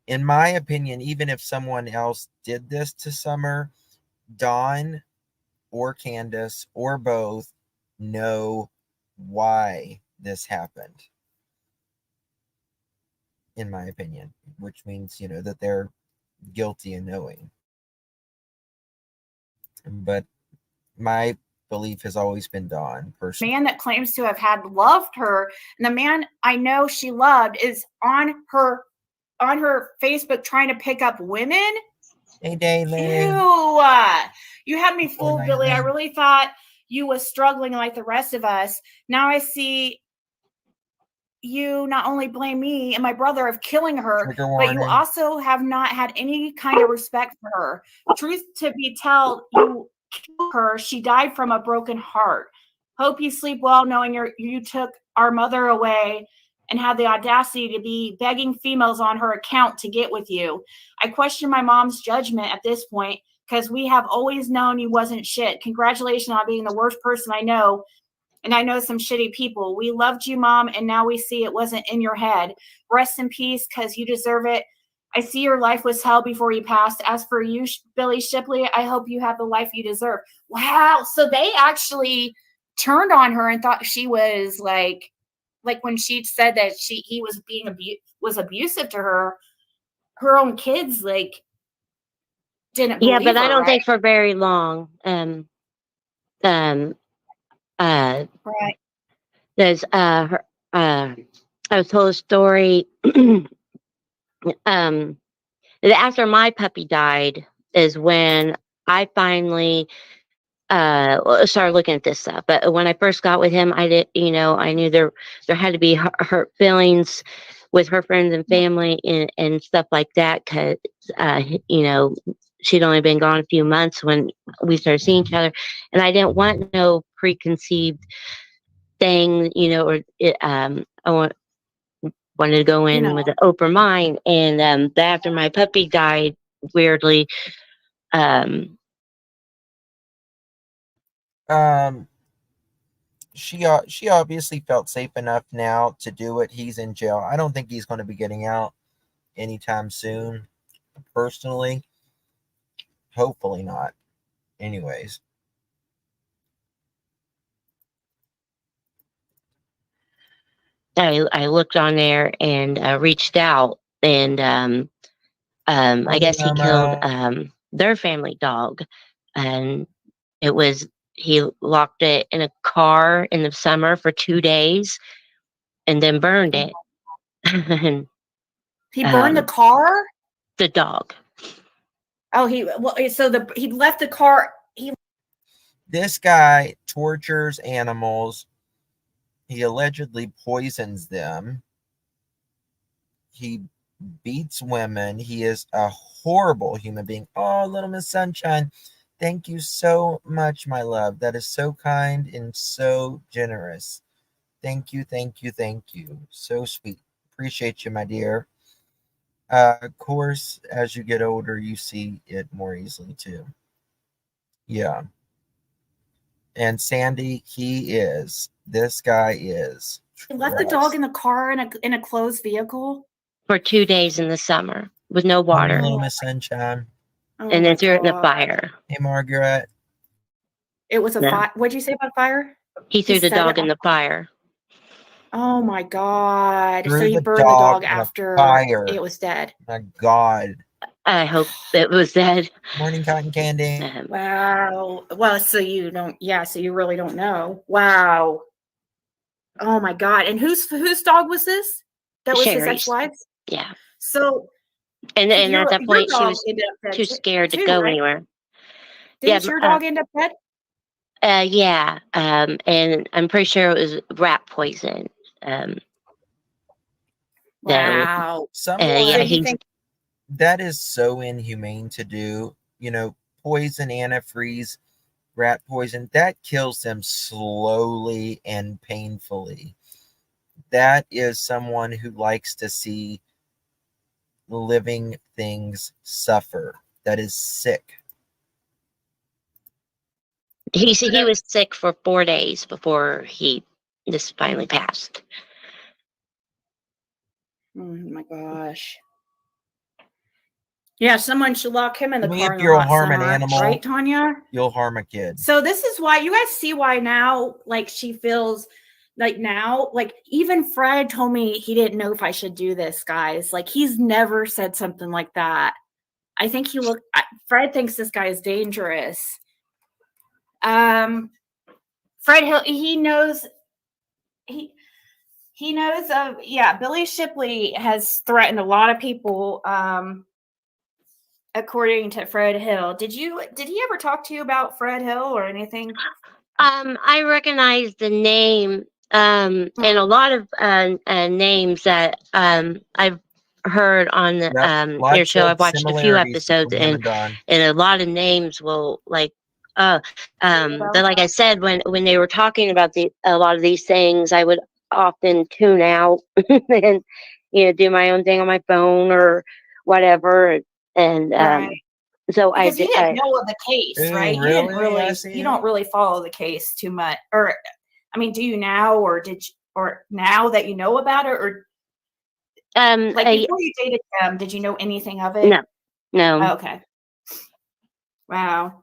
S2: In my opinion, even if someone else did this to Summer, Dawn or Candace or both know why this happened, in my opinion, which means, that they're guilty in knowing. But my belief has always been Dawn, personally.
S3: man that claims to have had loved her, and the man I know she loved is on her Facebook trying to pick up women.
S2: Hey, Daylin.
S3: Ew. You had me fooled, Billy. I
S2: Nightly.
S3: really thought you was struggling like the rest of us. Now I see you not only blame me and my brother of killing her,
S2: Trigger
S3: but you
S2: warning.
S3: also have not had any kind of respect for her. Truth to be told, you killed her. She died from a broken heart. Hope you sleep well knowing you took our mother away and had the audacity to be begging females on her account to get with you. I question my mom's judgment at this point because we have always known you wasn't shit. Congratulations on being the worst person I know. And I know some shitty people. We loved you, Mom, and now we see it wasn't in your head. Rest in peace, because you deserve it. I see your life was hell before you passed. As for you, Billy Shipley, I hope you have the life you deserve. Wow. So they actually turned on her and thought she was like when she said that he was being abusive to her. Her own kids didn't believe
S4: Yeah, but
S3: her,
S4: I don't
S3: right?
S4: think for very long.
S3: Right.
S4: There's I was told a story. After my puppy died is when I finally started looking at this stuff. But when I first got with him, I did, I knew there had to be hurt feelings with her friends and family and stuff like that. Cause, she'd only been gone a few months when we started seeing each other. And I didn't want no preconceived thing, I wanted to go in with an open mind. And after my puppy died, weirdly,
S2: She obviously felt safe enough now to do it. He's in jail. I don't think he's going to be getting out anytime soon, personally. Hopefully not. Anyways.
S4: I looked on there and reached out, and I guess he killed their family dog, and he locked it in a car in the summer for 2 days, and then burned it. And,
S3: He burned the car?
S4: the dog.
S3: Oh, he left the car.
S2: This guy tortures animals. He allegedly poisons them. He beats women. He is a horrible human being. Oh, little Miss Sunshine, thank you so much, my love. That is so kind and so generous. Thank you, thank you, thank you. So sweet. Appreciate you, my dear. Of course, as you get older, you see it more easily too. Yeah. And Sandy, he is. This guy is.
S3: He left the dog in the car in a closed vehicle.
S4: For 2 days in the summer with no water.
S2: Hello, Miss Sunshine.
S3: Oh
S4: And
S3: my
S4: then threw it in the
S3: God.
S4: fire.
S2: Hey, Margaret.
S3: It was a
S4: Yeah.
S3: fire. What'd you say about fire?
S4: He threw the
S3: set
S4: dog
S3: it
S4: in the fire.
S3: Oh my God. So
S2: Threw
S3: he
S2: the
S3: burned the dog
S2: in a
S3: after
S2: fire.
S3: it was dead.
S2: My God.
S4: I hope it was dead.
S2: Morning, cotton candy.
S3: Wow. Well, so you don't, yeah, so you really don't know. Wow. Oh my God. And whose dog was this? That was his
S4: Sherry's.
S3: ex-wife's?
S4: Yeah.
S3: So
S4: And at that point, she
S3: dog
S4: was
S3: ended up dead
S4: too scared to go
S3: right?
S4: anywhere.
S3: Didn't
S4: Yeah,
S3: your dog end up dead?
S4: Yeah. And I'm pretty sure it was rat poison.
S3: Wow.
S2: Someone,
S4: Yeah,
S3: you think
S2: that is so inhumane to do. You know, poison antifreeze, rat poison, that kills them slowly and painfully. That is someone who likes to see living things suffer. That is sick.
S4: he was sick for 4 days before he just finally passed.
S3: oh my gosh. Yeah, someone should lock him in the
S2: To me,
S3: car
S2: if
S3: in the
S2: you'll
S3: hot
S2: harm an
S3: summer,
S2: animal,
S3: right, Tanya?
S2: you'll harm a kid.
S3: So this is why you guys see why now, like she feels like now, like even Fred told me he didn't know if I should do this, guys. Like he's never said something like that. I think Fred thinks this guy is dangerous. Fred Hill, he knows of, yeah, Billy Shipley has threatened a lot of people. According to Fred Hill, did he ever talk to you about Fred Hill or anything?
S4: I recognize the name, and a lot of names that I've heard on the your show. I've watched a few episodes, and a lot of names will like. But like I said, when they were talking about a lot of these things, I would often tune out and do my own thing on my phone or whatever, and
S3: Right.
S4: so
S3: because you didn't know of the case, right?
S2: Really?
S3: You didn't really, you don't really follow the case too much, or I mean, do you now, or or now that you know about it, or like before you dated him, did you know anything of it?
S4: No.
S3: Oh, okay. Wow.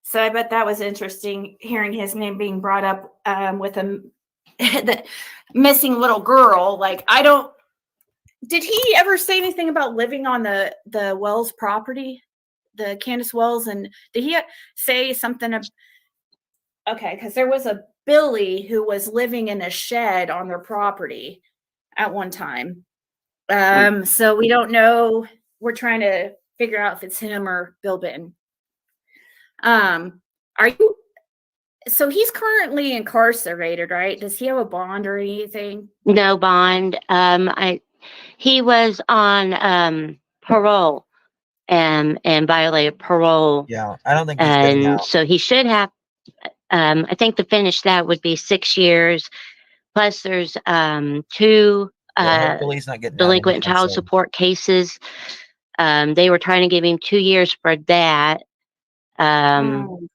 S3: So I bet that was interesting hearing his name being brought up with the missing little girl. Like did he ever say anything about living on the Wells property, the Candace Wells, and did he say something okay, because there was a Billy who was living in a shed on their property at one time. So we don't know. We're trying to figure out if it's him or Bill Benton. Are you? So he's currently incarcerated, right? Does he have a bond or anything?
S4: No bond. He was on parole and violated parole.
S2: Yeah, I don't think he's getting out.
S4: So he should have. I think to finish that would be 6 years. Plus, there's 2
S2: hopefully he's not getting
S4: delinquent child support cases. They were trying to give him 2 years for that. And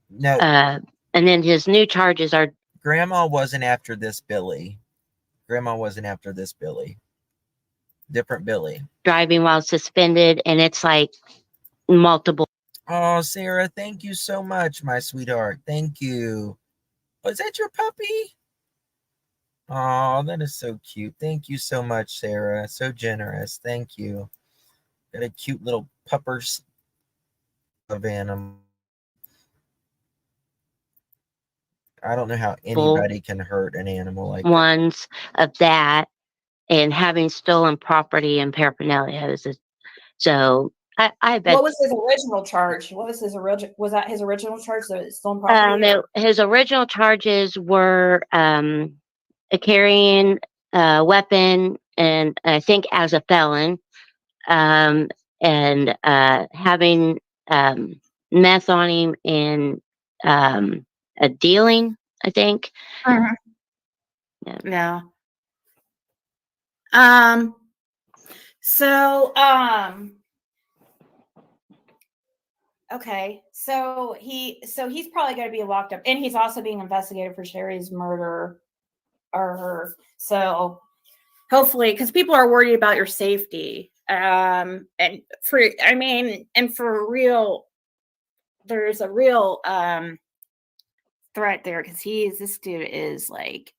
S2: no.
S4: And then his new charges are.
S2: Grandma wasn't after this Billy. Different Billy.
S4: Driving while suspended, and it's like multiple.
S2: Oh, Sarah, thank you so much, my sweetheart. Thank you. Was that your puppy? Oh, that is so cute. Thank you so much, Sarah. So generous. Thank you. Got a cute little puppers of animal. I don't know how anybody can hurt an animal like
S4: ones of that, and having stolen property and paraphernalia. So I bet.
S3: What was his original charge? Was that his original charge? The stolen property?
S4: His original charges were carrying a weapon, and I think as a felon, and having meth on him, and dealing I think.
S3: Mhm.
S4: Yeah.
S3: Yeah. So, okay. So he's probably going to be locked up, and he's also being investigated for Sherry's murder, or so hopefully, because people are worried about your safety. And for real, there's a real threat there because this dude is like,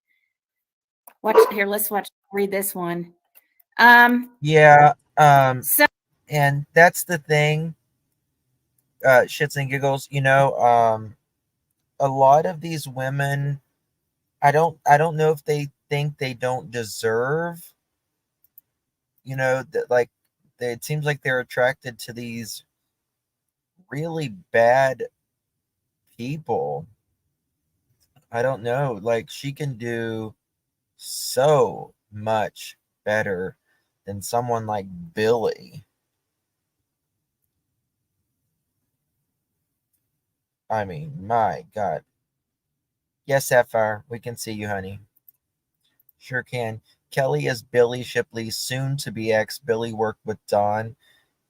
S3: let's read this one.
S2: Yeah.
S3: So
S2: And that's the thing, shits and giggles, a lot of these women, I don't know if they think they don't deserve, that, like, it seems like they're attracted to these really bad people. I don't know. Like, she can do so much better than someone like Billy. I mean, my God. Yes, Sapphire, we can see you, honey. Sure can. Kelly is Billy Shipley's soon to be ex. Billy worked with Don.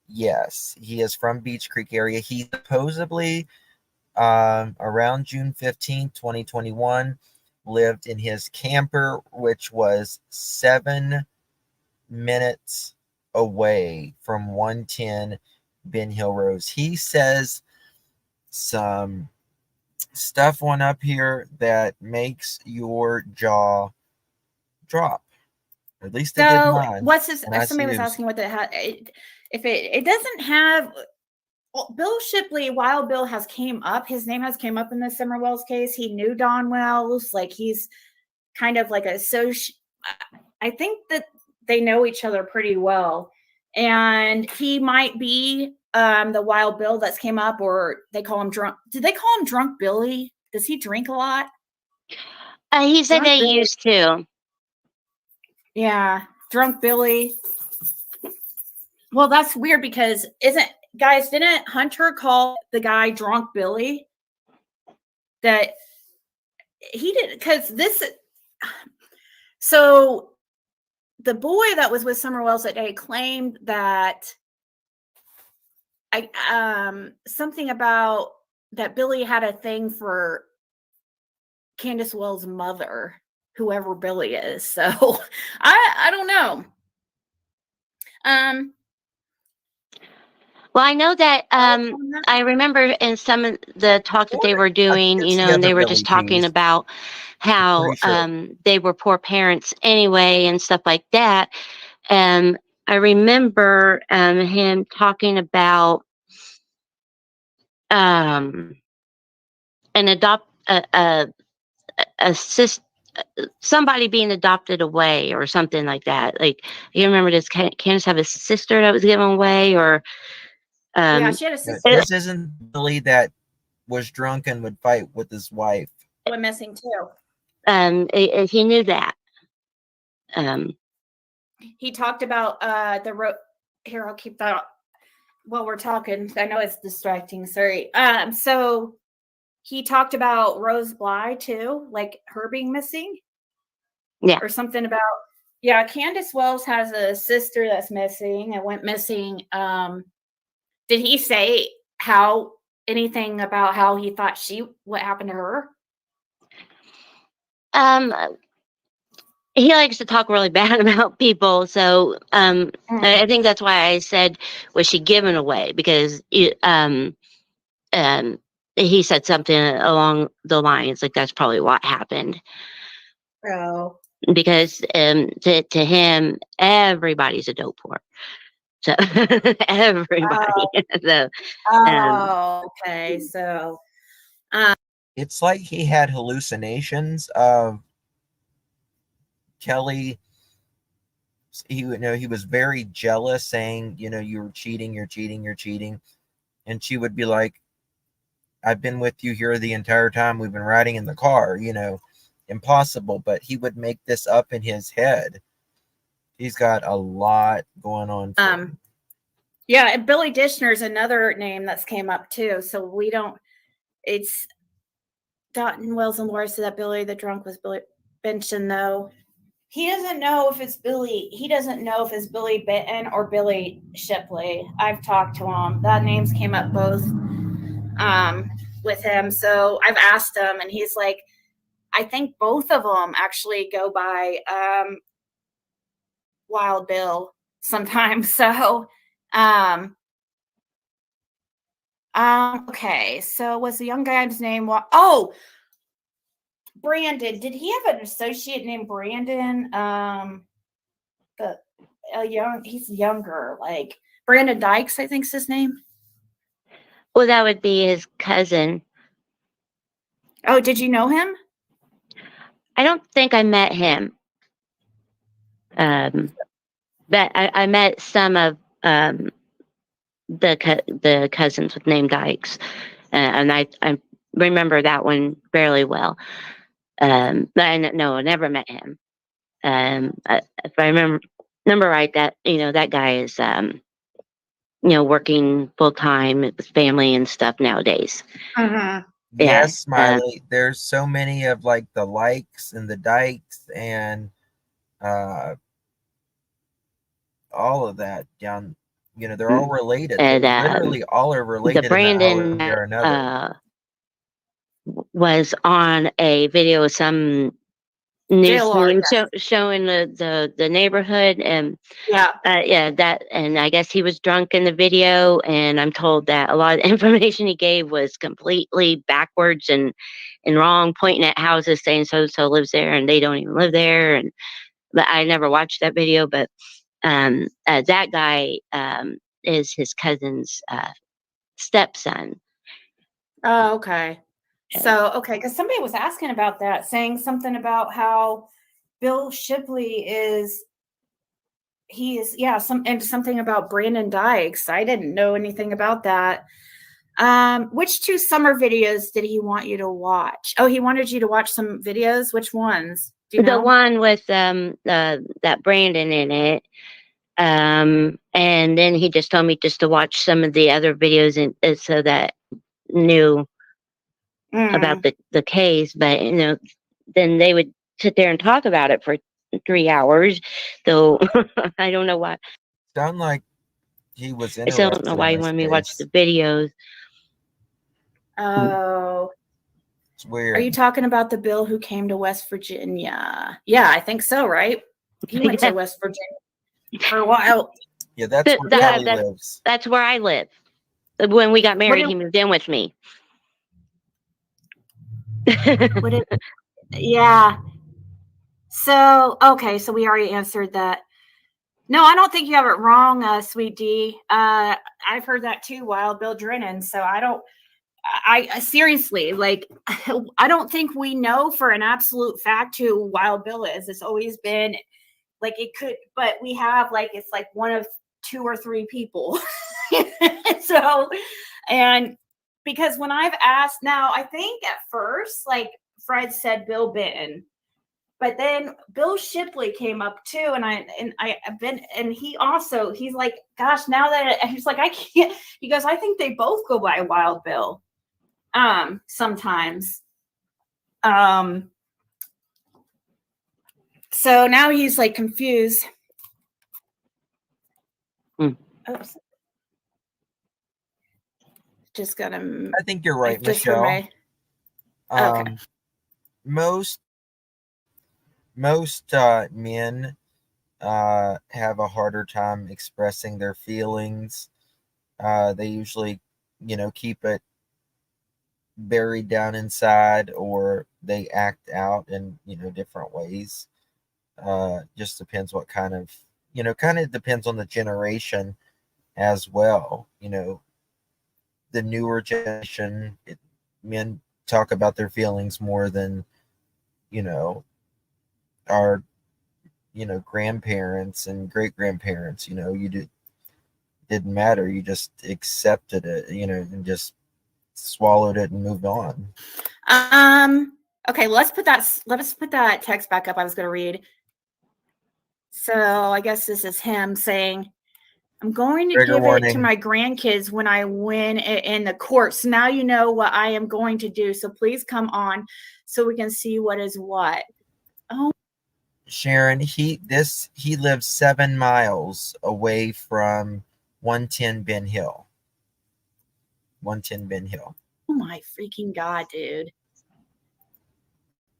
S2: Yes, he is from Beach Creek area. He supposedly, around June 15th, 2021, lived in his camper, which was 7 minutes away from 110 Ben Hill Road. He says some stuff one up here that makes your jaw drop. At least it did
S3: so
S2: mine.
S3: what's this?
S2: And I see
S3: Somebody was
S2: it was
S3: asking what if it doesn't have. Well, Bill Shipley, while Bill has came up, his name has came up in the Summer Wells case. He knew Don Wells, like he's kind of like a social. I think that they know each other pretty well, and he might be the Wild Bill that's came up, or they call him drunk. Did they call him Drunk Billy? Does he drink a lot?
S4: He said
S3: Drunk
S4: they
S3: Billy.
S4: used to.
S3: Yeah, Drunk Billy. Well, that's weird because didn't Hunter call the guy Drunk Billy? That he did because this. So the boy that was with Summer Wells that day claimed that something about that Billy had a thing for Candace Wells' mother, whoever Billy is. So I don't know.
S4: Well, I know that
S3: On that?
S4: I remember in some of the talk that they were
S2: I think
S4: doing,
S2: it's the
S4: and
S2: other
S4: they were
S2: Billy
S4: just talking
S2: piece.
S4: about how
S2: Pretty sure.
S4: they were poor parents anyway and stuff like that. I remember him talking about an adopt a somebody being adopted away or something like that. Like, you remember, does Candace have a sister that was given away, or
S3: Yeah, she had a sister
S2: This isn't Billy that was drunk and would fight with his wife.
S3: that went missing too.
S4: he knew that.
S3: He talked about the road. Here, I'll keep that while we're talking. I know it's distracting. Sorry. So he talked about Rose Bly too, like her being missing.
S4: Yeah.
S3: Or something about, yeah, Candace Wells has a sister that's missing and went missing. Did he say anything about how he thought what happened to her?
S4: He likes to talk really bad about people, so I think that's why I said, was she given away? Because he said something along the lines like that's probably what happened.
S3: Oh.
S4: Because to him, everybody's a dope whore. So everybody. So,
S3: Okay. So
S2: It's like he had hallucinations of Kelly. He was very jealous, saying, you were cheating, you're cheating, you're cheating. And she would be like, I've been with you here the entire time we've been riding in the car, impossible. But he would make this up in his head. He's got a lot going on for him.
S3: Yeah, and Billy Dishner's another name that's came up too. So we don't, Dotton, Wells, and Laura said that Billy the drunk was Billy Benson, though. He doesn't know if it's Billy. He doesn't know if it's Billy Benton or Billy Shipley. I've talked to him. That names came up both with him. So I've asked him, and he's like, I think both of them actually go by Wild Bill sometimes. So, okay. So was the young guy's name? Oh, Brandon. Did he have an associate named Brandon? He's younger, like Brandon Dykes, I think's his name.
S4: Well, that would be his cousin.
S3: Oh, did you know him?
S4: I don't think I met him. But I met some of the cousins with name Dykes, and I remember that one fairly well. But no, I never met him. If I remember right, that that guy is working full time with family and stuff nowadays.
S3: Mm-hmm.
S4: Yeah,
S2: Yes, Smiley. There's so many of like the Likes and the Dykes and all of that down. They're all related. They
S4: and
S2: literally all are related
S4: the Brandon
S2: in that way or another.
S4: Was on a video of some news
S3: JLR,
S4: team showing the neighborhood, and that, and I guess he was drunk in the video, and I'm told that a lot of the information he gave was completely backwards and wrong, pointing at houses saying so lives there and they don't even live there. And but I never watched that video, but that guy is his cousin's stepson.
S3: Oh, okay. So, okay, because somebody was asking about that, saying something about how Bill Shipley something about Brandon Dykes. I didn't know anything about that. Which 2 summer videos did he want you to watch? Oh, he wanted you to watch some videos. Which ones? Do you know?
S4: The one with that Brandon in it. And then he just told me just to watch some of the other videos and so that knew about the case. But then they would sit there and talk about it for 3 hours. Though I don't know why.
S2: Sound like he was
S4: I
S2: interested.
S4: still don't know why he wanted me to watch the videos.
S3: Oh,
S2: it's weird.
S3: Are you talking about the Bill who came to West Virginia? Yeah, I think so, right? He went to West Virginia for a while.
S2: Yeah, that's where Kelly lives.
S4: That's where I live. When we got married, he moved in with me.
S3: Yeah. So, okay, so we already answered that. No, I don't think you have it wrong, Sweet D. I've heard that too, Wild Bill Drennan. So I seriously, like, I don't think we know for an absolute fact who Wild Bill is. It's always been like it could, but we have like it's like one of 2 or 3 people. So, and because when I've asked now, I think at first, like Fred said Bill Benton, but then Bill Shipley came up too, and he's like, gosh, now that he's like, I can't. He goes, I think they both go by Wild Bill. Sometimes. So now he's like confused. Oops. Just gonna.
S2: I think you're right, Michelle.
S3: Okay.
S2: Most men have a harder time expressing their feelings. They usually, keep it buried down inside, or they act out in different ways. Just depends what kind of depends on the generation as well. The newer generation, men talk about their feelings more than our grandparents and great grandparents. Didn't matter, you just accepted it, and just swallowed it and moved on.
S3: Okay, let's put that text back up I was going to read. So I guess this is him saying, I'm going to
S2: Trigger
S3: give it to
S2: warning.
S3: my grandkids when I win in the court. So now you know what I am going to do. So please come on so we can see what is what. Oh,
S2: Sharon, he lives 7 miles away from 110 Ben Hill. 110 Ben Hill.
S3: oh my freaking God, dude.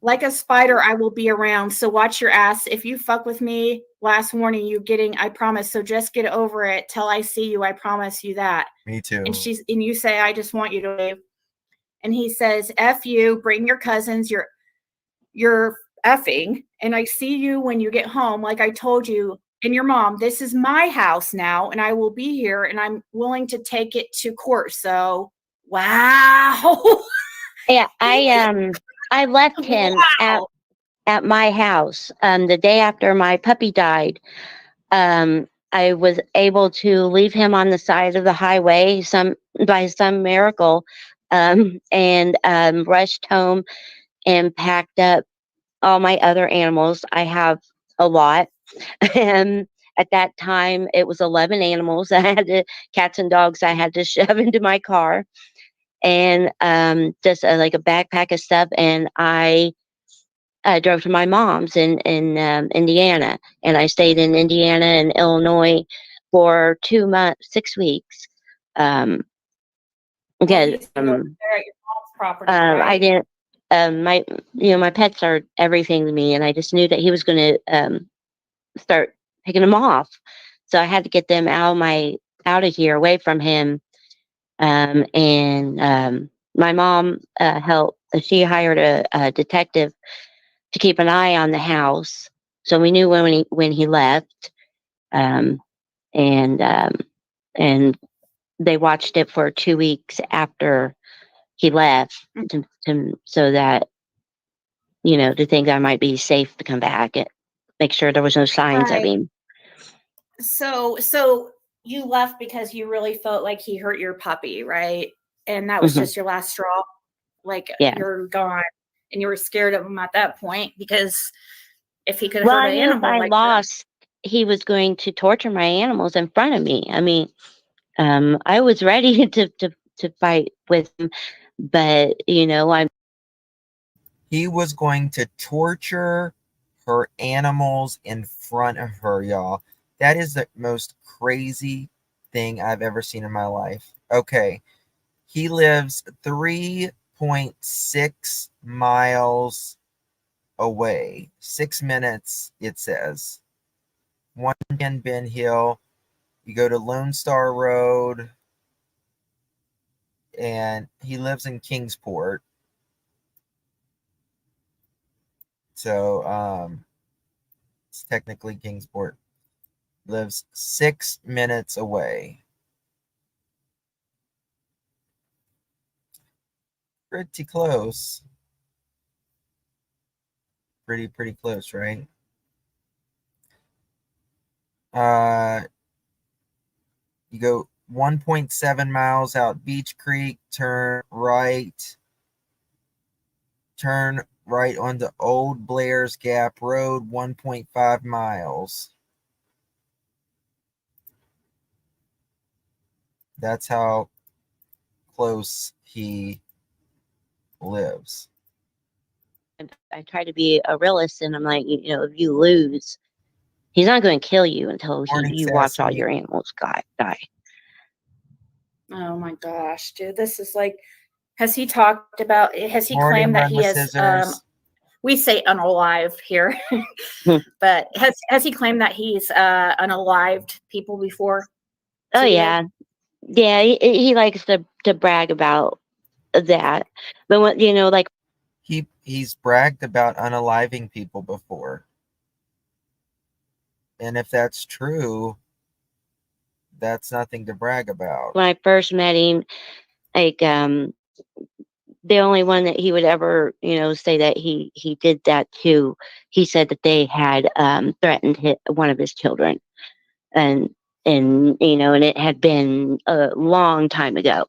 S3: Like a spider, I will be around. So watch your ass. If you fuck with me, last warning, you getting, I promise. So just get over it till I see you. I promise you that.
S2: Me too.
S3: And you say, I just want you to leave. And he says, F you, bring your cousins, you're effing. And I see you when you get home. Like I told you, and your mom, this is my house now, and I will be here, and I'm willing to take it to court. So wow.
S4: Yeah, I left him
S3: Wow.
S4: at my house the day after my puppy died. I was able to leave him on the side of the highway by some miracle, and rushed home and packed up all my other animals. I have a lot. And at that time, it was 11 animals. Cats and dogs I had to shove into my car, and just like a backpack of stuff. And I drove to my mom's in Indiana, and I stayed in Indiana and Illinois for 2 months, 6 weeks.
S3: Well,
S4: Again,
S3: you said you were there at your mom's property,
S4: I
S3: right?
S4: didn't. My pets are everything to me, and I just knew that he was going to start picking them off. So I had to get them out of here, away from him. And my mom helped. She hired a detective to keep an eye on the house, so we knew when he left. Um, and and they watched it for 2 weeks after he left, so that to think I might be safe to come back and make sure there was no signs of
S3: Right.
S4: him.
S3: So you left because you really felt like he hurt your puppy, right? And that was
S4: Hmm.
S3: just your last straw. Like
S4: Yeah.
S3: you're gone, and you were scared of him at that point because if he could
S4: Well,
S3: hurt
S4: I
S3: an
S4: knew if
S3: animal
S4: I
S3: like that.
S4: lost, he was going to torture my animals in front of me. I mean, I was ready to fight with him, but
S2: He was going to torture her animals in front of her, y'all. That is the most crazy thing I've ever seen in my life. Okay. He lives 3.6 miles away. 6 minutes, it says. 110 Ben Hill. You go to Lone Star Road, and he lives in Kingsport. So, it's technically Kingsport. Lives 6 minutes away. Pretty close. Pretty close, right? You go 1.7 miles out Beach Creek, turn right onto Old Blair's Gap Road, 1.5 miles. That's how close he lives.
S4: I try to be a realist, and I'm like, if you lose, he's not going to kill you until
S2: Morning,
S4: you watch all
S2: Sassy.
S4: your animals die.
S3: Oh my gosh, dude. This is like, has he
S2: Morning,
S3: claimed that
S2: Run
S3: he
S2: with
S3: has
S2: Scissors.
S3: we say unalive here,
S4: Hmm.
S3: but has he claimed that he's unalived people before?
S4: Oh
S3: To you?
S4: yeah, yeah. He likes to brag about that, but when like
S2: He's bragged about unaliving people before. And if that's true, that's nothing to brag about.
S4: when I first met him, like the only one that he would ever say that he did that to, he said that they had threatened one of his children, and and it had been a long time ago.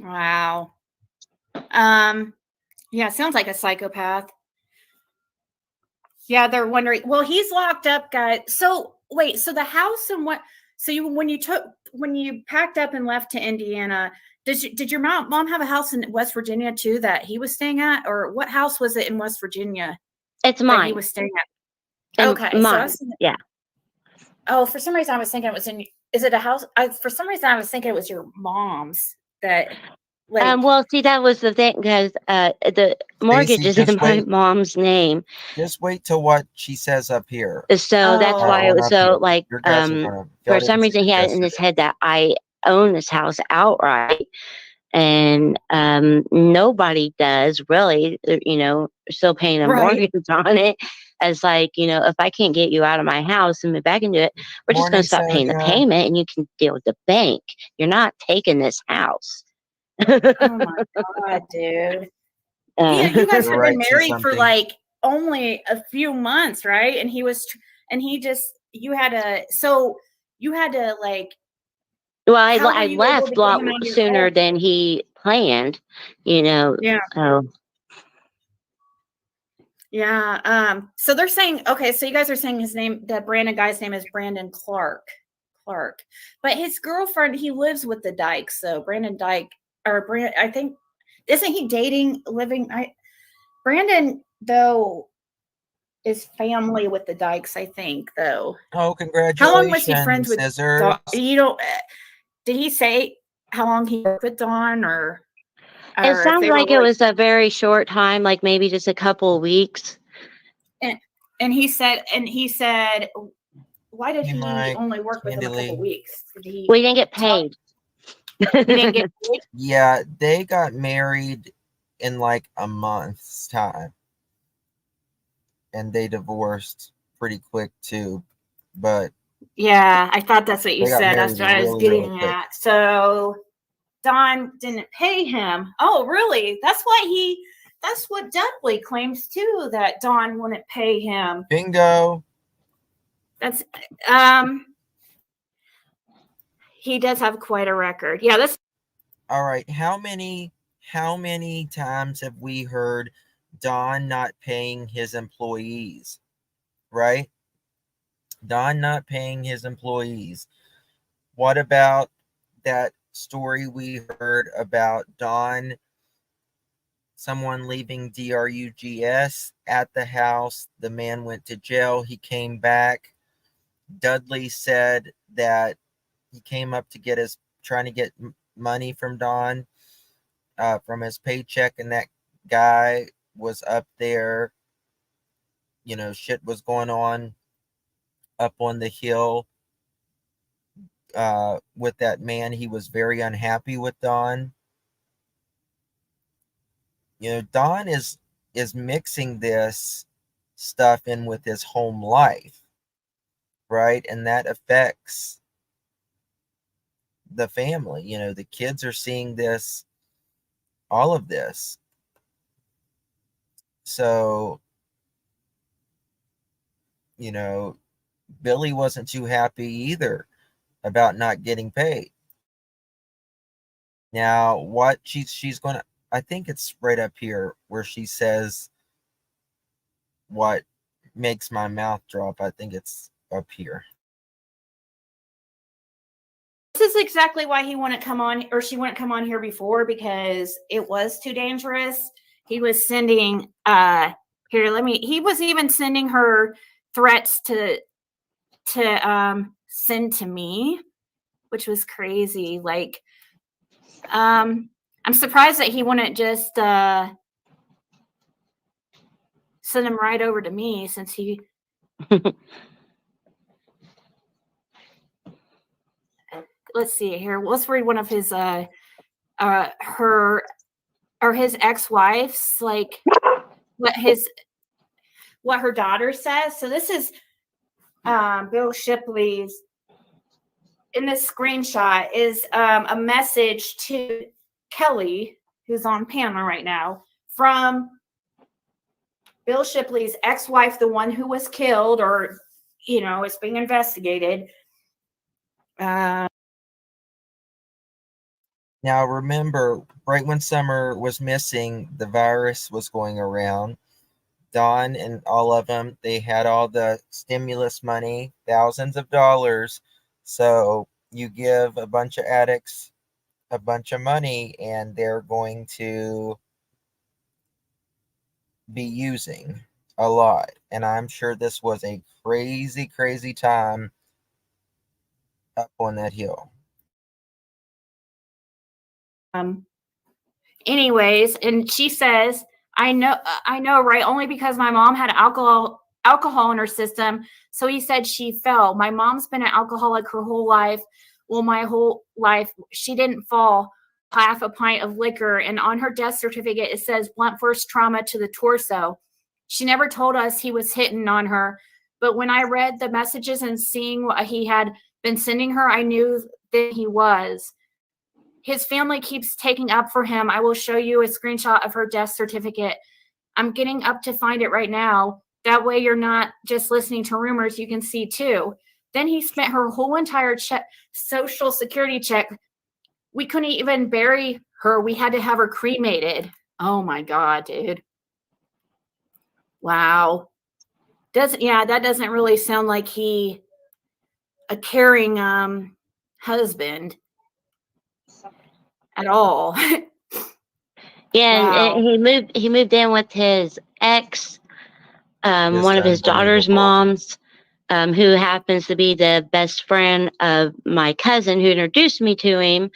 S3: Wow. Yeah, sounds like a psychopath. Yeah, they're wondering. Well, he's locked up, guys. So wait, so the house and what? So when you packed up and left to Indiana, did your mom have a house in West Virginia too that he was staying at, or what house was it in West Virginia
S4: It's
S3: that he
S4: mine.
S3: was staying at?
S4: And
S3: Okay, so I was
S4: mine.
S3: thinking,
S4: Yeah.
S3: oh, for some reason I was thinking it was in. Is it a house? For some reason I was thinking it was your mom's that, like,
S4: Well, see, that was the thing because the mortgage
S2: Stacy,
S4: is in my mom's name,
S2: just wait till what she says up here.
S4: so that's
S3: oh,
S4: why it
S2: On
S4: was
S2: up here.
S4: so like
S2: Your guys are gonna,
S4: for
S2: y'all
S4: some
S2: didn't see
S4: reason he
S2: it
S4: had it in his
S2: yesterday.
S4: head that I own this house outright, and nobody does really. Still paying a
S3: right,
S4: mortgage on it. As like, if I can't get you out of my house and move back into it, we're just going
S2: Morning,
S4: to stop paying the
S2: Sonia.
S4: payment, and you can deal with the bank. You're not taking this house.
S3: oh my god, dude. You
S4: Uh,
S3: guys
S2: You're
S3: have been
S2: right to
S3: married for
S2: something.
S3: like only a few months, right? And he just, you had to like,
S4: well,
S3: how were
S4: I
S3: you able
S4: left
S3: to
S4: a
S3: get
S4: lot
S3: him out of your
S4: sooner
S3: head?
S4: than he planned.
S3: Yeah.
S4: So
S3: Yeah. So they're saying, okay, so you guys are saying the Brandon guy's name is Brandon Clark. But his girlfriend, he lives with the Dykes. So Brandon Dyke, I think, isn't he Brandon, though, is family with the Dykes, I think, though.
S2: Oh,
S3: How long was he
S2: congratulations,
S3: friends with
S2: scissors.
S3: Dawn? You don't, did he say how long he worked with Dawn
S4: it
S3: or if
S4: sounds
S3: they were
S4: like it
S3: like,
S4: was a very short time, like maybe just a couple of weeks.
S3: and he said, why did
S2: Hey,
S3: he
S2: Mike,
S3: only work with him
S2: Candy
S3: a couple
S2: Lee.
S3: weeks? Did he
S4: We didn't get
S3: tell,
S4: paid.
S3: he didn't get paid?
S2: Yeah, they got married in like a month's time, and they divorced pretty quick too. But
S3: Yeah, I thought that's what you
S2: they got
S3: said.
S2: married
S3: That's what I was
S2: really, really
S3: getting
S2: quick.
S3: at. So Don didn't pay him. Oh, really? That's what Dudley claims too, that Don wouldn't pay him.
S2: Bingo.
S3: That's he does have quite a record. Yeah, this
S2: All right. How many times have we heard Don not paying his employees? Right? Don not paying his employees. What about that story we heard about Don, someone leaving DRUGS at the house? The man went to jail. He came back. Dudley said that he came up to trying to get money from Don, from his paycheck, and that guy was up there. Shit was going on up on the hill with that man. He was very unhappy with Don. Don is mixing this stuff in with his home life, right? And that affects the family. The kids are seeing this, all of this. So, Billy wasn't too happy either about not getting paid. Now, what she's going to, I think it's right up here where she says what makes my mouth drop. I think it's up here.
S3: is exactly why he wouldn't come on, or she wouldn't come on here before, because it was too dangerous. He was sending he was even sending her threats to send to me, which was crazy. Like, I'm surprised that he wouldn't just send him right over to me, since he let's see here. Let's read one of his her or his ex-wife's, like, what her daughter says. So this is Bill Shipley's, in this screenshot is a message to Kelly, who's on panel right now, from Bill Shipley's ex-wife, the one who was killed, or is being investigated.
S2: Now, remember, right when Summer was missing, the virus was going around. Don and all of them, they had all the stimulus money, thousands of dollars. So you give a bunch of addicts a bunch of money and they're going to be using a lot. And I'm sure this was a crazy, crazy time up on that hill.
S3: Anyways, and she says, I know, right? Only because my mom had alcohol in her system. So he said she fell. My mom's been an alcoholic her whole life. Well, my whole life, she didn't fall. Half a pint of liquor, and on her death certificate it says blunt force trauma to the torso. She never told us he was hitting on her, but when I read the messages and seeing what he had been sending her, I knew that he was. His family keeps taking up for him. I will show you a screenshot of her death certificate. I'm getting up to find it right now. That way you're not just listening to rumors, you can see too. Then he spent her whole entire social security check. We couldn't even bury her. We had to have her cremated. Oh my God, dude. Wow. That doesn't really sound like a caring husband at all.
S4: Yeah,
S3: Wow.
S4: and he moved in with his ex,
S2: Just
S4: one of his daughter's
S2: unbelievable.
S4: moms, who happens to be the best friend of my cousin who introduced me to him.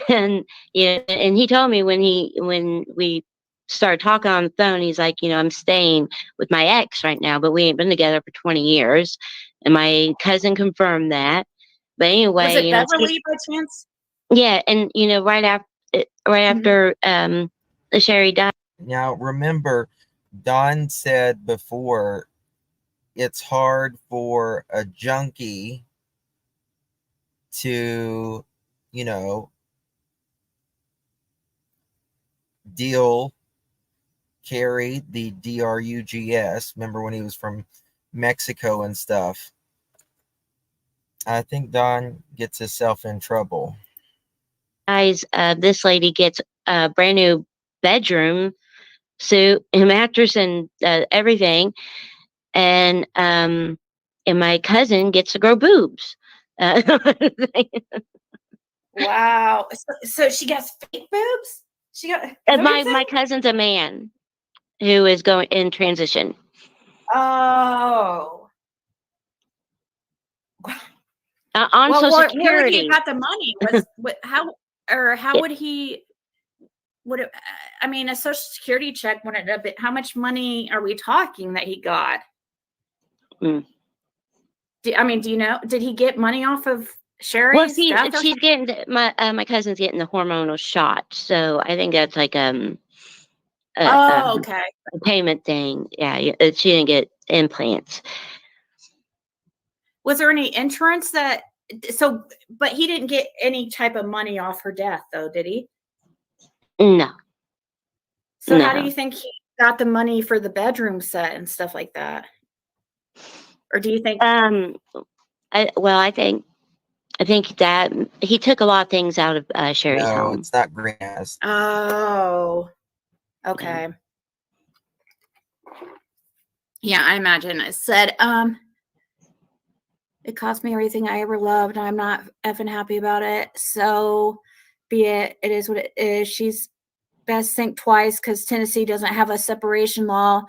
S4: And and he told me when we started talking on the phone, he's like, I'm staying with my ex right now, but we ain't been together for 20 years. And my cousin confirmed that. But
S3: Was
S4: anyway,
S3: it Beverly by chance?
S4: yeah, and right after Sherry died.
S2: Now, remember, Don said before it's hard for a junkie to, carry the drugs. Remember when he was from Mexico and stuff? I think Don gets himself in trouble.
S4: Guys, this lady gets a brand new bedroom suit and mattress and everything, and my cousin gets to grow boobs.
S3: Wow. So she gets fake boobs? She got
S4: And my cousin's a man who is going in transition.
S3: Oh.
S4: On
S3: Well,
S4: Social
S3: where would he
S4: Security.
S3: have got the money? How would he I mean, a social security check wouldn't have been, how much money are we talking that he got?
S4: Mm.
S3: Do you know, did he get money off of
S4: Well,
S3: Sherry's death or
S4: she's
S3: something?
S4: getting my cousin's getting the hormonal shot, so I think that's like a,
S3: Oh, okay.
S4: a payment thing. Yeah, she didn't get implants.
S3: Was there any insurance but he didn't get any type of money off her death though, did he?
S4: No,
S3: So how do
S4: no.
S3: you think he got the money for the bedroom set and stuff like that? Or do you think
S4: I think that he took a lot of things out of Sherry's
S2: No,
S4: home.
S2: it's not green ass.
S3: Oh, okay. Yeah, I imagine it said, it cost me everything I ever loved. I'm not effing happy about it. So be it. It is what it is. She's best think twice because Tennessee doesn't have a separation law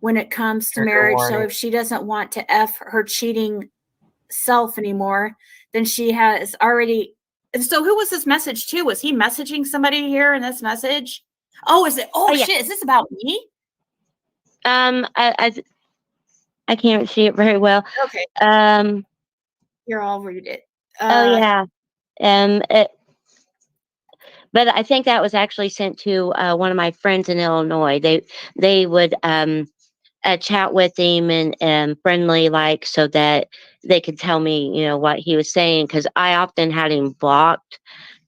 S3: when it comes to
S2: Trigger
S3: marriage. So
S2: warning.
S3: if she doesn't want to F her cheating self anymore, then she has already. So who was this message to? Was he messaging somebody here in this message? Oh, is it? Oh,
S4: yeah.
S3: shit. Is this about me?
S4: I can't see it very well.
S3: Okay. Here, I'll read it.
S4: Oh yeah. But I think that was actually sent to one of my friends in Illinois. They would chat with him and friendly like so that they could tell me what he was saying, because I often had him blocked,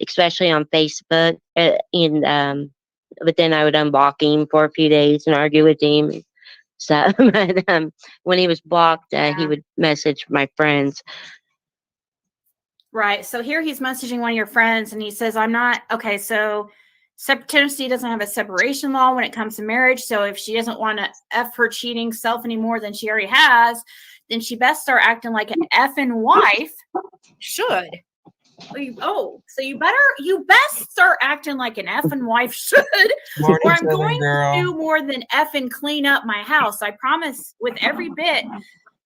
S4: especially on Facebook. But then I would unblock him for a few days and argue with him. So but, when he was blocked, he would message my friends.
S3: Right. So here he's messaging one of your friends and he says, I'm not okay. So Tennessee doesn't have a separation law when it comes to marriage. So if she doesn't want to F her cheating self any more than she already has, then she best start acting like an effing wife should. So you best start acting like an effing wife should,
S2: Morning,
S3: or I'm
S2: Southern
S3: going
S2: girl.
S3: to do more than effing clean up my house. I promise, with every bit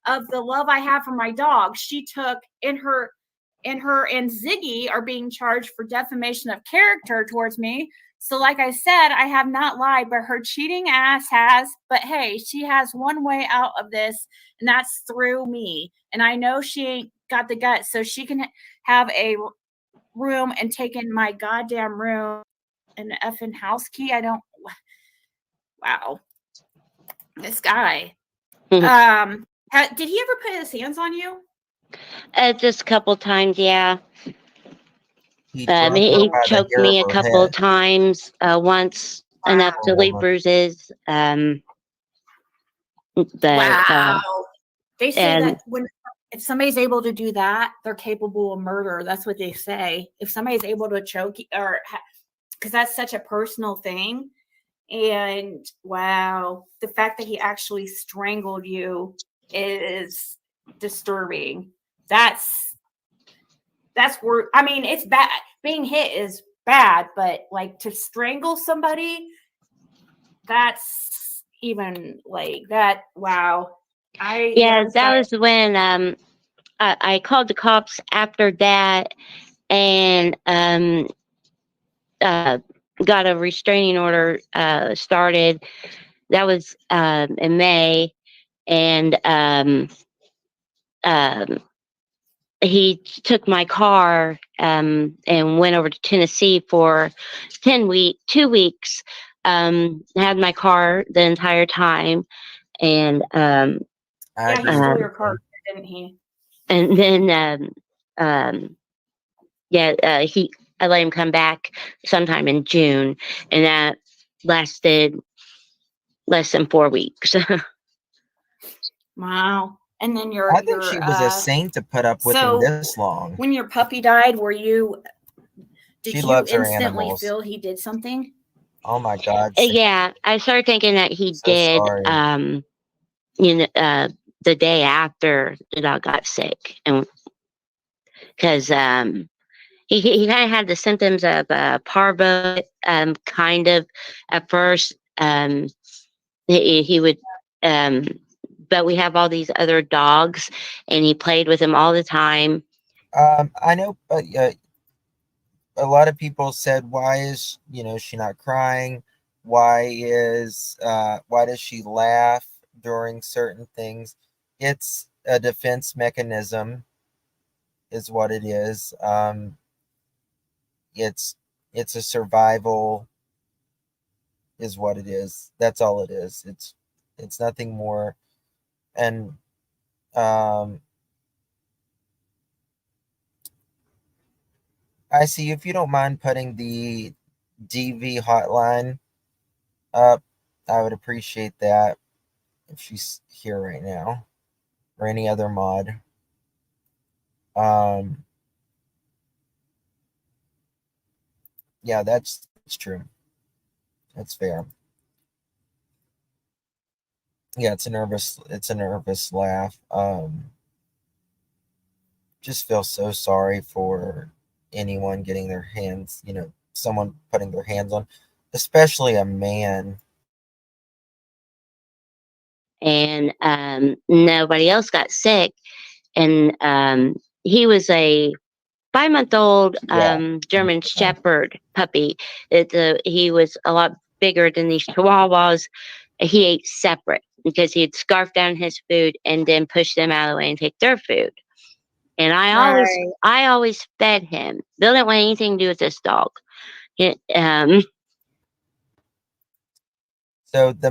S3: of the love I have for my dog, she took in her and Ziggy are being charged for defamation of character towards me. So like I said, I have not lied, but her cheating ass has. But hey, she has one way out of this, and that's through me. And I know she ain't got the guts, so she can have a room and take in my goddamn room and the effing house key. I don't. Wow, this guy. Did he ever put his hands on you?
S4: Just a couple times, yeah.
S2: He drunk her
S4: He
S2: by the
S4: choked
S2: hair
S4: me
S2: of
S4: a
S2: her
S4: couple
S2: head.
S4: times, once enough to
S2: Poor
S4: leave
S2: woman.
S4: bruises. But
S3: Wow. They say
S4: and
S3: that if somebody's able to do that, they're capable of murder. That's what they say. If somebody's able to choke or because that's such a personal thing. And wow, the fact that he actually strangled you is disturbing. That's where, I mean, it's bad. Being hit is bad, but like to strangle somebody, that's even like that. Wow.
S4: that was when I called the cops after that, and got a restraining order started. That was in May, and he took my car and went over to Tennessee for 2 weeks. Had my car the entire time, and
S3: Yeah, he stole your car, didn't he?
S4: and then I let him come back sometime in June, and that lasted less than 4 weeks.
S3: Wow. And then
S2: I think she was a saint to put up with him this long.
S3: When your puppy died, did you
S2: loves her
S3: instantly
S2: animals.
S3: feel he did something?
S2: Oh my God.
S4: Yeah, I started thinking that he
S2: So
S4: did.
S2: sorry.
S4: The day after the dog got sick, and because he kind of had the symptoms of parvo, kind of at first. He would, but we have all these other dogs, and he played with them all the time.
S2: I know, but a lot of people said, why is she not crying? Why does she laugh during certain things? It's a defense mechanism, is what it is. It's a survival, is what it is. That's all it is. It's nothing more. And I see, if you don't mind putting the DV hotline up, I would appreciate that if she's here right now, or any other mod. Yeah, that's true. That's fair. Yeah, it's a nervous laugh. Just feel so sorry for anyone getting their hands, someone putting their hands on, especially a man.
S4: And nobody else got sick. And he was a 5-month-old German Shepherd puppy. He was a lot bigger than these Chihuahuas. He ate separate because he'd scarf down his food and then push them out of the way and take their food. And I always fed him. Bill didn't want anything to do with this dog.
S2: So the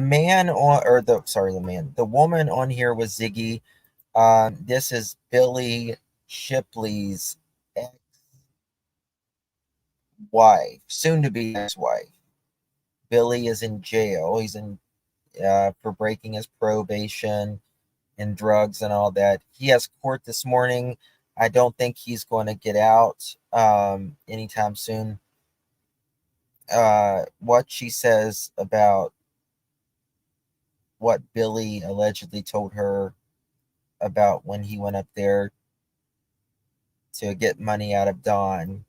S2: woman on here was Ziggy. This is Billy Shipley's ex-wife, soon to be ex-wife. Billy is in jail. He's in for breaking his probation and drugs and all that. He has court this morning. I don't think he's going to get out anytime soon. what she says about what Billy allegedly told her about when he went up there to get money out of Dawn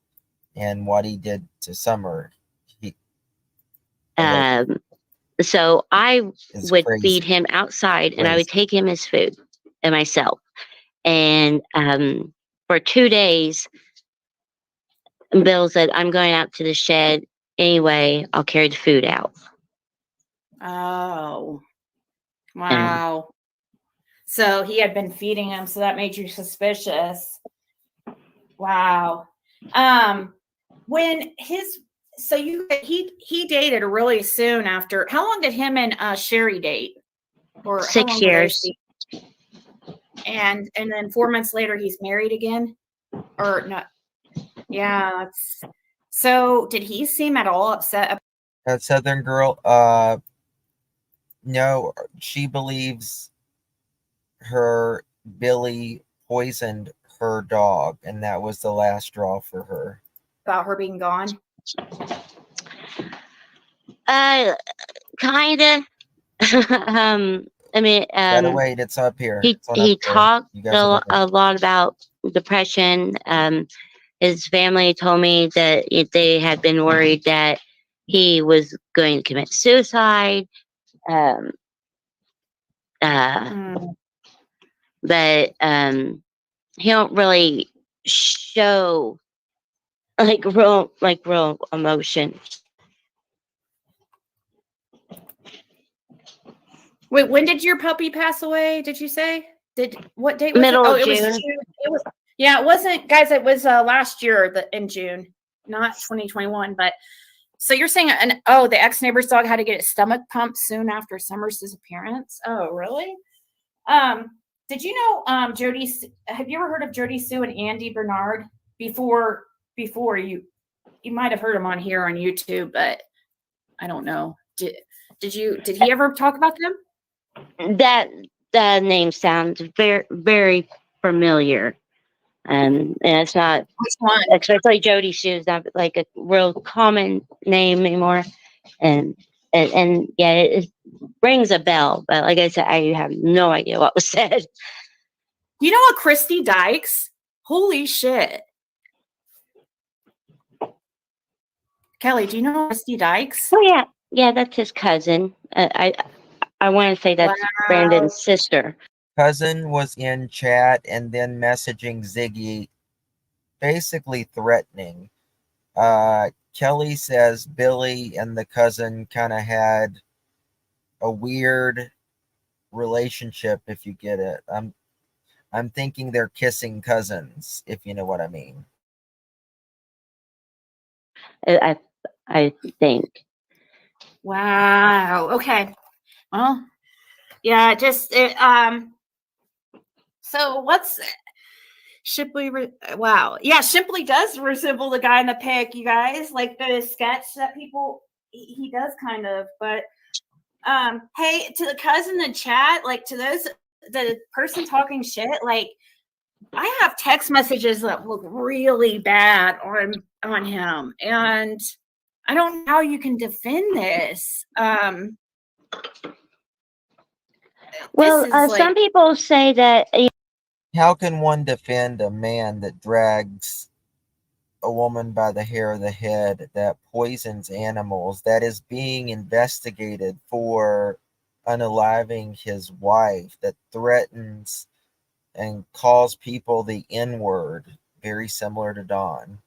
S2: and what he did to Summer. He
S4: Um, so I
S2: is
S4: would
S2: crazy.
S4: feed him outside, and I would
S2: Crazy.
S4: take him his food and myself. And for 2 days, Bill said, "I'm going out to the shed anyway. I'll carry the food out."
S3: Oh,
S4: And
S3: wow. So he had been feeding him, so that made you suspicious. Wow. When his so you he dated really soon after. How long did him and Sherry date? Or how
S4: 6
S3: long were they?
S4: years.
S3: And then 4 months later he's married again? Or not? Yeah, that's so did he seem at all upset?
S2: That Southern girl, no, she believes her Billy poisoned her dog, and that was the last straw for her.
S3: About her being gone?
S4: Kinda. I mean,
S2: Gotta wait, it's up here.
S4: he
S2: It's on up there.
S4: talked
S2: You guys are looking.
S4: a lot about depression. His family told me that they had been worried that he was going to commit suicide. Um,
S3: Mm.
S4: but he don't really show real emotion.
S3: Wait, when did your puppy pass away? Did you say? What date was it?
S4: Middle
S3: Oh,
S4: of
S3: it was
S4: June.
S3: June. It was yeah, it wasn't guys, it was last year in June, not 2021. But so you're saying the ex-neighbor's dog had to get its stomach pumped soon after Summer's disappearance? Oh, really? Did you know Jody have you ever heard of Jody Sue and Andy Bernard before you might have heard him on here on YouTube, but I don't know. Did he ever talk about them?
S4: That name sounds very familiar. And it's not,
S3: Which one?
S4: especially Jody Shoes, not like a real common name anymore. And yeah, it rings a bell. But like I said, I have no idea what was said.
S3: You know what, Christy Dykes? Holy shit. Kelly, do you know Christy Dykes?
S4: Oh yeah, that's his cousin. I want to say that's Brandon's sister.
S2: Cousin was in chat and then messaging Ziggy, basically threatening. Kelly says Billy and the cousin kind of had a weird relationship, if you get it. I'm thinking they're kissing cousins, if you know what I mean.
S4: I think.
S3: Wow. Okay. Well, yeah, so what's Shipley? Wow. Yeah, Shipley does resemble the guy in the pic, you guys. Like the sketch that people he does kind of, but hey, to the cousin in the chat, like to the person talking shit, like I have text messages that look really bad on him, and I don't know how you can defend this.
S4: Well,
S3: This is
S4: some people say that.
S2: How can one defend a man that drags a woman by the hair of the head, that poisons animals, that is being investigated for unaliving his wife, that threatens and calls people the N word, very similar to Don?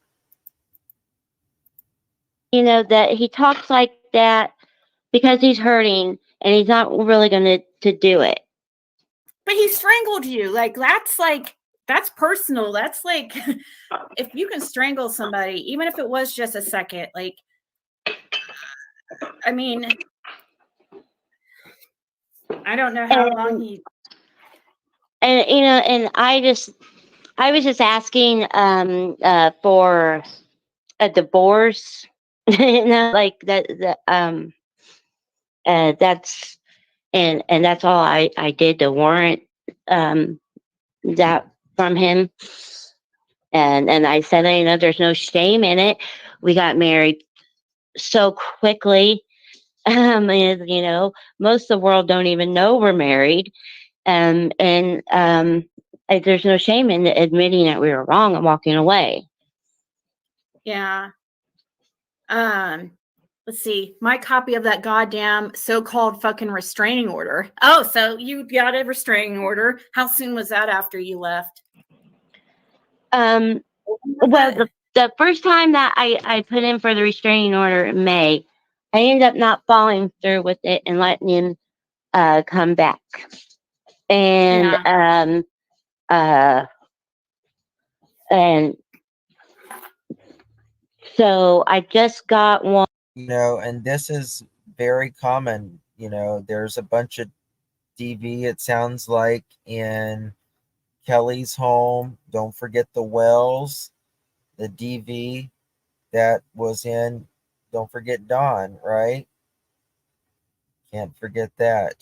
S4: That he talks like that because he's hurting and he's not really going to do it.
S3: But he strangled you. That's personal. That's like if you can strangle somebody, even if it was just a second, like I mean, I don't know how long he.
S4: And and I was just asking for a divorce, like that that's and that's all I did to warrant that from him. And I said, there's no shame in it. We got married so quickly. And, you know, most of the world don't even know we're married. And there's no shame in admitting that we were wrong and walking away.
S3: Yeah. Let's see. My copy of that goddamn so-called fucking restraining order. Oh, so you got a restraining order. How soon was that after you left?
S4: Well, the first time that I put in for the restraining order in May, I ended up not following through with it and letting him come back. And and so I just got one.
S2: You know, and this is very common. You know, there's a bunch of DV, it sounds like, in Kelly's home. Don't forget the Wells, the DV that was in, don't forget Dawn, right? Can't forget that.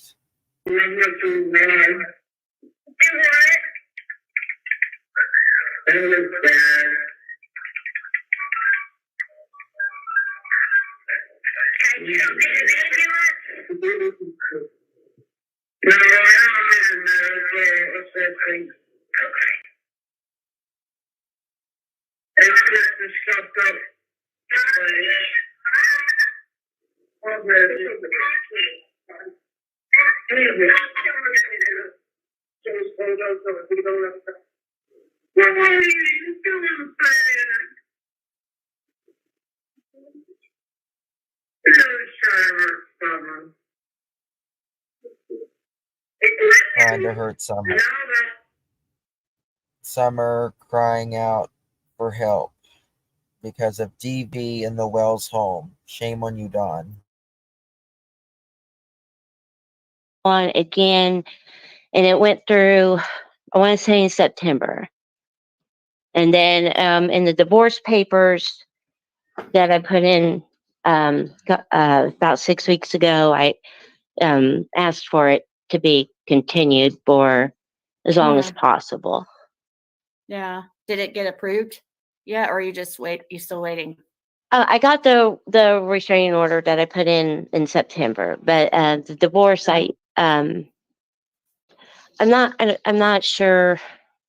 S2: Trying to hurt Summer. Summer crying out for help because of DV in the Wells home. Shame on you, Dawn.
S4: On again, and it went through, I want to say, in September. And then in the divorce papers that I put in about 6 weeks ago, I asked for it to be continued for as long as possible.
S3: Yeah. Did it get approved? Yeah, or you still waiting?
S4: I got the restraining order that I put in September, but the divorce, I'm not sure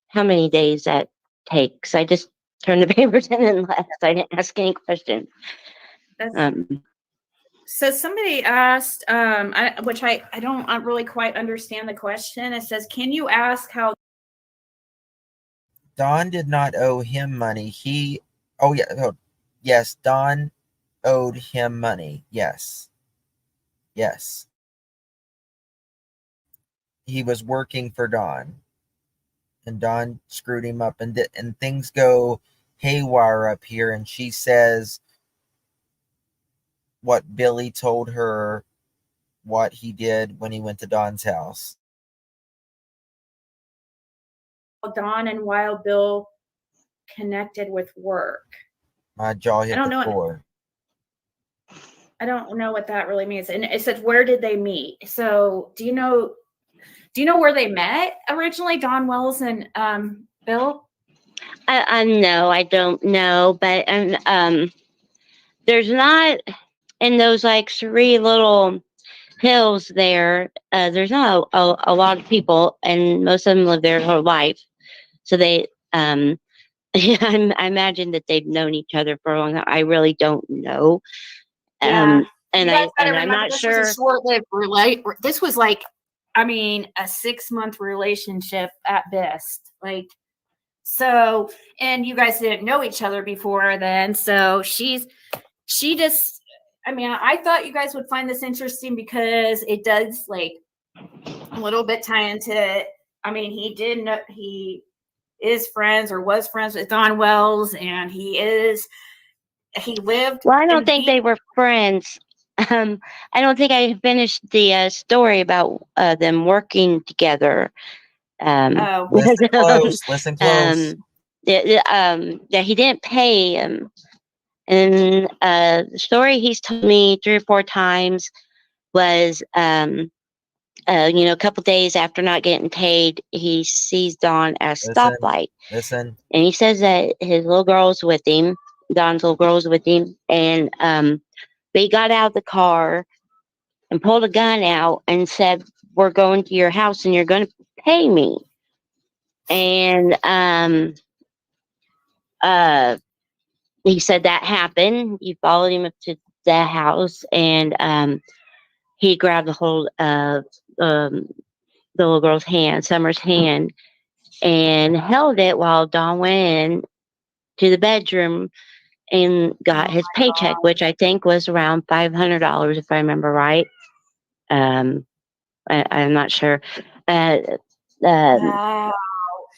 S4: how many days that takes. I just turned the papers in and left. I didn't ask any questions.
S3: So somebody asked, which I don't really quite understand the question. It says, can you ask how
S2: Dawn did not owe him money. Yes, Dawn owed him money. Yes. He was working for Dawn, and Dawn screwed him up, and things go haywire up here, and she says what Billy told her what he did when he went to Dawn's house.
S3: Dawn and Wild Bill connected with work?
S2: My jaw hit the floor.
S3: I don't know what that really means. And it says, where did they meet? So do you know where they met originally, Dawn Wells and Bill?
S4: No, I don't know, but there's not, in those like 3 little hills there, there's not a lot of people, and most of them live there their whole life. So they, I imagine that they've known each other for a long time. I really don't know.
S3: Yeah.
S4: And I'm not sure.
S3: Was a short-lived this was like, I mean, a 6-month relationship at best. Like, so, and you guys didn't know each other before then. So she just, I mean, I thought you guys would find this interesting because it does like a little bit tie into, I mean, he is friends or was friends with Dawn Wells, and he lived.
S4: Well, I don't think they were friends. I don't think I finished the story about them working together.
S2: Listen close. Listen close.
S4: That he didn't pay him. And the story he's told me 3 or 4 times was, a couple days after not getting paid, he sees Dawn at a stoplight.
S2: Listen.
S4: And he says that his little girl's with him. Dawn's little girl's with him. And But he got out of the car and pulled a gun out and said, "We're going to your house and you're going to pay me." And he said that happened. He followed him up to the house, and he grabbed a hold of the little girl's hand, Summer's hand, and held it while Don went in to the bedroom and got his paycheck, which I think was around $500, if I remember right. I'm not sure. Uh,
S3: Wow.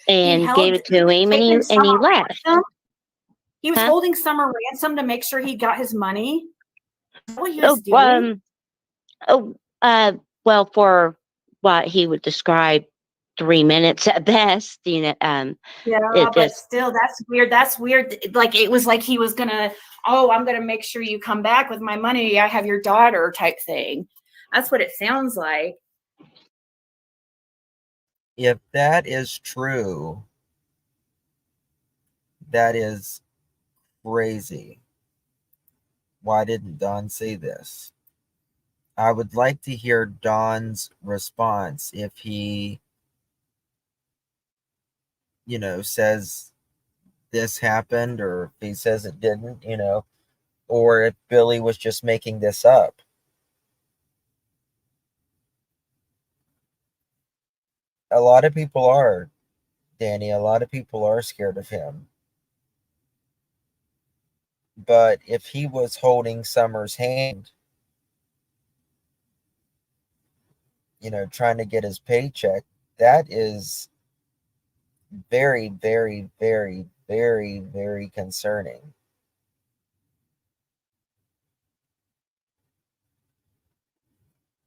S4: and gave it to him, and
S3: taking
S4: he
S3: Summer
S4: left.
S3: ransom? He was
S4: Huh?
S3: holding Summer ransom to make sure he got his money. Is that what he was
S4: Oh,
S3: doing?
S4: well, for what he would describe 3 minutes at best,
S3: Yeah,
S4: it
S3: but
S4: just
S3: still, that's weird. That's weird. Like it was like he was gonna, oh, I'm gonna make sure you come back with my money. I have your daughter type thing. That's what it sounds like.
S2: If that is true, that is crazy. Why didn't Don say this? I would like to hear Don's response if he, says this happened, or if he says it didn't, or if Billy was just making this up. A lot of people are, Danny, a lot of people are scared of him. But if he was holding Summer's hand, trying to get his paycheck, that is very, very, very, very, very concerning.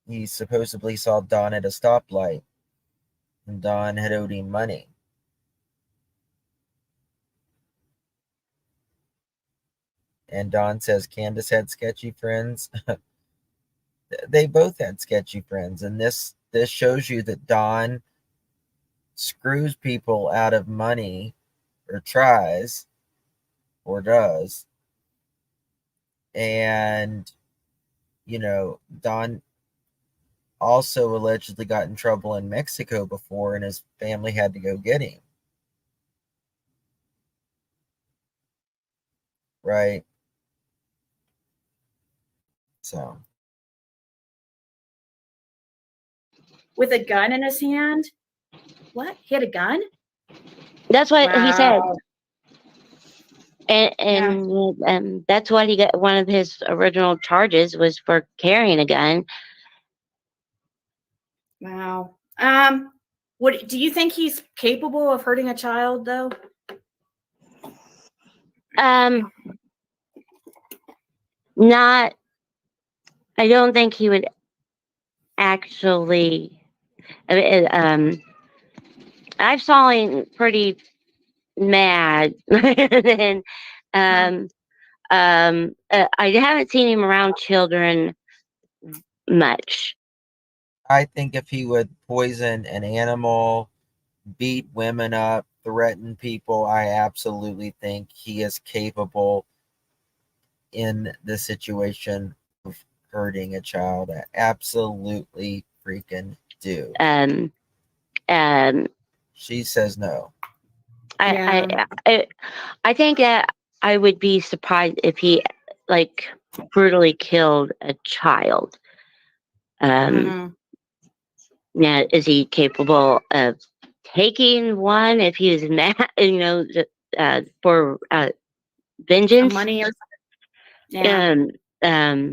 S2: He supposedly saw Don at a stoplight, and Don had owed him money. And Don says Candace had sketchy friends. They both had sketchy friends, and this shows you that Don screws people out of money, or tries, or does. And Don also allegedly got in trouble in Mexico before, and his family had to go get him. Right? So,
S3: With a gun in his hand? What? He had a gun?
S4: that's what he said.
S3: Wow.
S4: And that's what he got. One of his original charges was for carrying a gun.
S3: Wow. What do you think he's capable of hurting a child though?
S4: Not. I don't think he would actually. I saw him pretty mad, and I haven't seen him around children much.
S2: I think if he would poison an animal, beat women up, threaten people, I absolutely think he is capable in the situation of hurting a child. I absolutely freaking do. She says no.
S4: I think that I would be surprised if he like brutally killed a child. Now, is he capable of taking one if he was mad? For vengeance.
S3: Money or something. Yeah.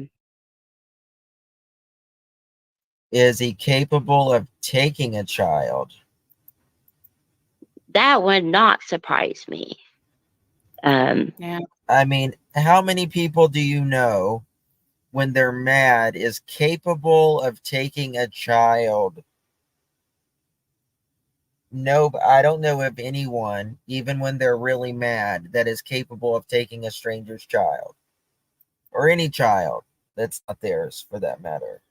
S2: Is he capable of taking a child?
S4: That would not surprise me.
S3: Yeah.
S2: I mean, how many people do you know when they're mad is capable of taking a child? No, I don't know of anyone, even when they're really mad, that is capable of taking a stranger's child. Or any child that's not theirs, for that matter.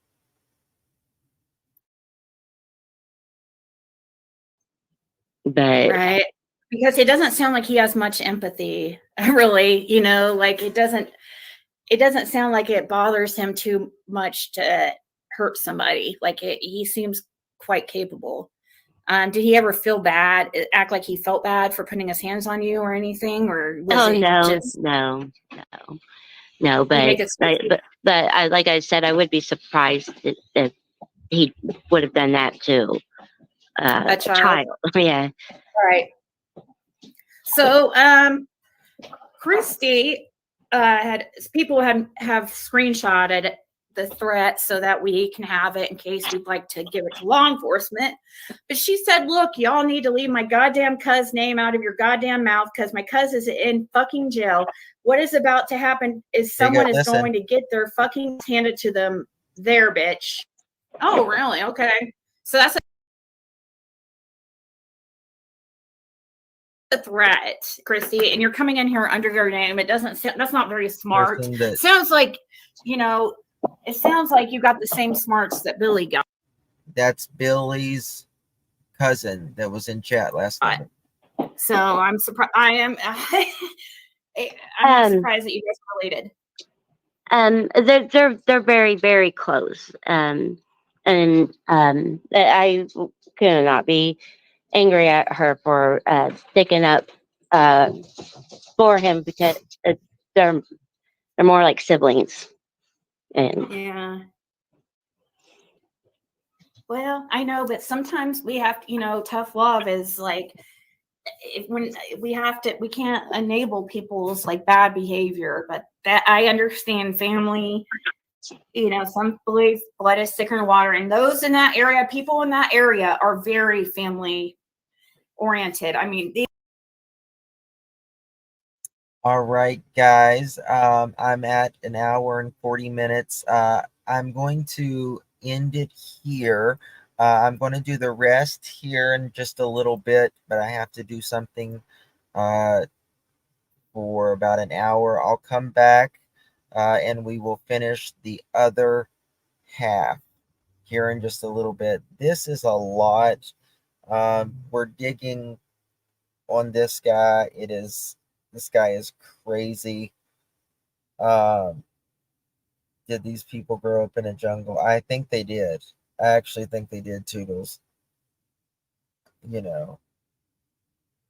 S4: But
S3: Right. Because it doesn't sound like he has much empathy, really, like it doesn't, it doesn't sound like it bothers him too much to hurt somebody. Like he seems quite capable. Did he ever feel bad, act like he felt bad for putting his hands on you or anything? Or was
S4: Oh
S3: it
S4: no,
S3: just,
S4: no, no, no.
S3: you
S4: But
S3: make it,
S4: like I said, I would be surprised if he would have done that to
S3: a
S4: a
S3: child?
S4: child. Yeah.
S3: All right. So, Christy had people have screenshotted the threat so that we can have it in case we'd like to give it to law enforcement. But she said, "Look, y'all need to leave my goddamn cuz name out of your goddamn mouth because my cuz is in fucking jail. What is about to happen is
S2: There you go,
S3: someone is
S2: listen.
S3: going to get their fucking handed to them. There, bitch." Oh, really? Okay. So that's a threat, Christy, and you're coming in here under your name. It doesn't sound, that's not very smart.
S2: Person that
S3: Sounds like, it sounds like you got the same smarts that Billy got.
S2: that's Billy's cousin that was in chat last night.
S3: So I'm surprised. I'm not surprised that you guys are related.
S4: They're very, very close. I cannot be angry at her for sticking up for him because they're more like siblings. And
S3: Yeah. Well, I know, but sometimes we have, tough love is like when we can't enable people's like bad behavior, but that I understand family, some believe blood is thicker than water, and those in that area, people in that area are very family oriented. I mean,
S2: All right, guys. I'm at an hour and 40 minutes. I'm going to end it here. I'm going to do the rest here in just a little bit, but I have to do something for about an hour. I'll come back and we will finish the other half here in just a little bit. This is a lot. We're digging on this guy. This guy is crazy. Did these people grow up in a jungle? I think they did. I actually think they did, Toodles. You know,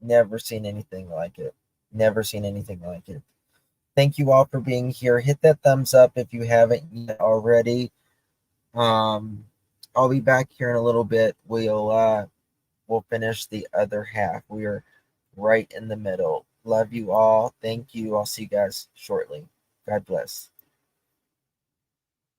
S2: never seen anything like it. Never seen anything like it. Thank you all for being here. Hit that thumbs up if you haven't yet already. I'll be back here in a little bit. We'll finish the other half. We are right in the middle. Love you all. Thank you. I'll see you guys shortly. God bless.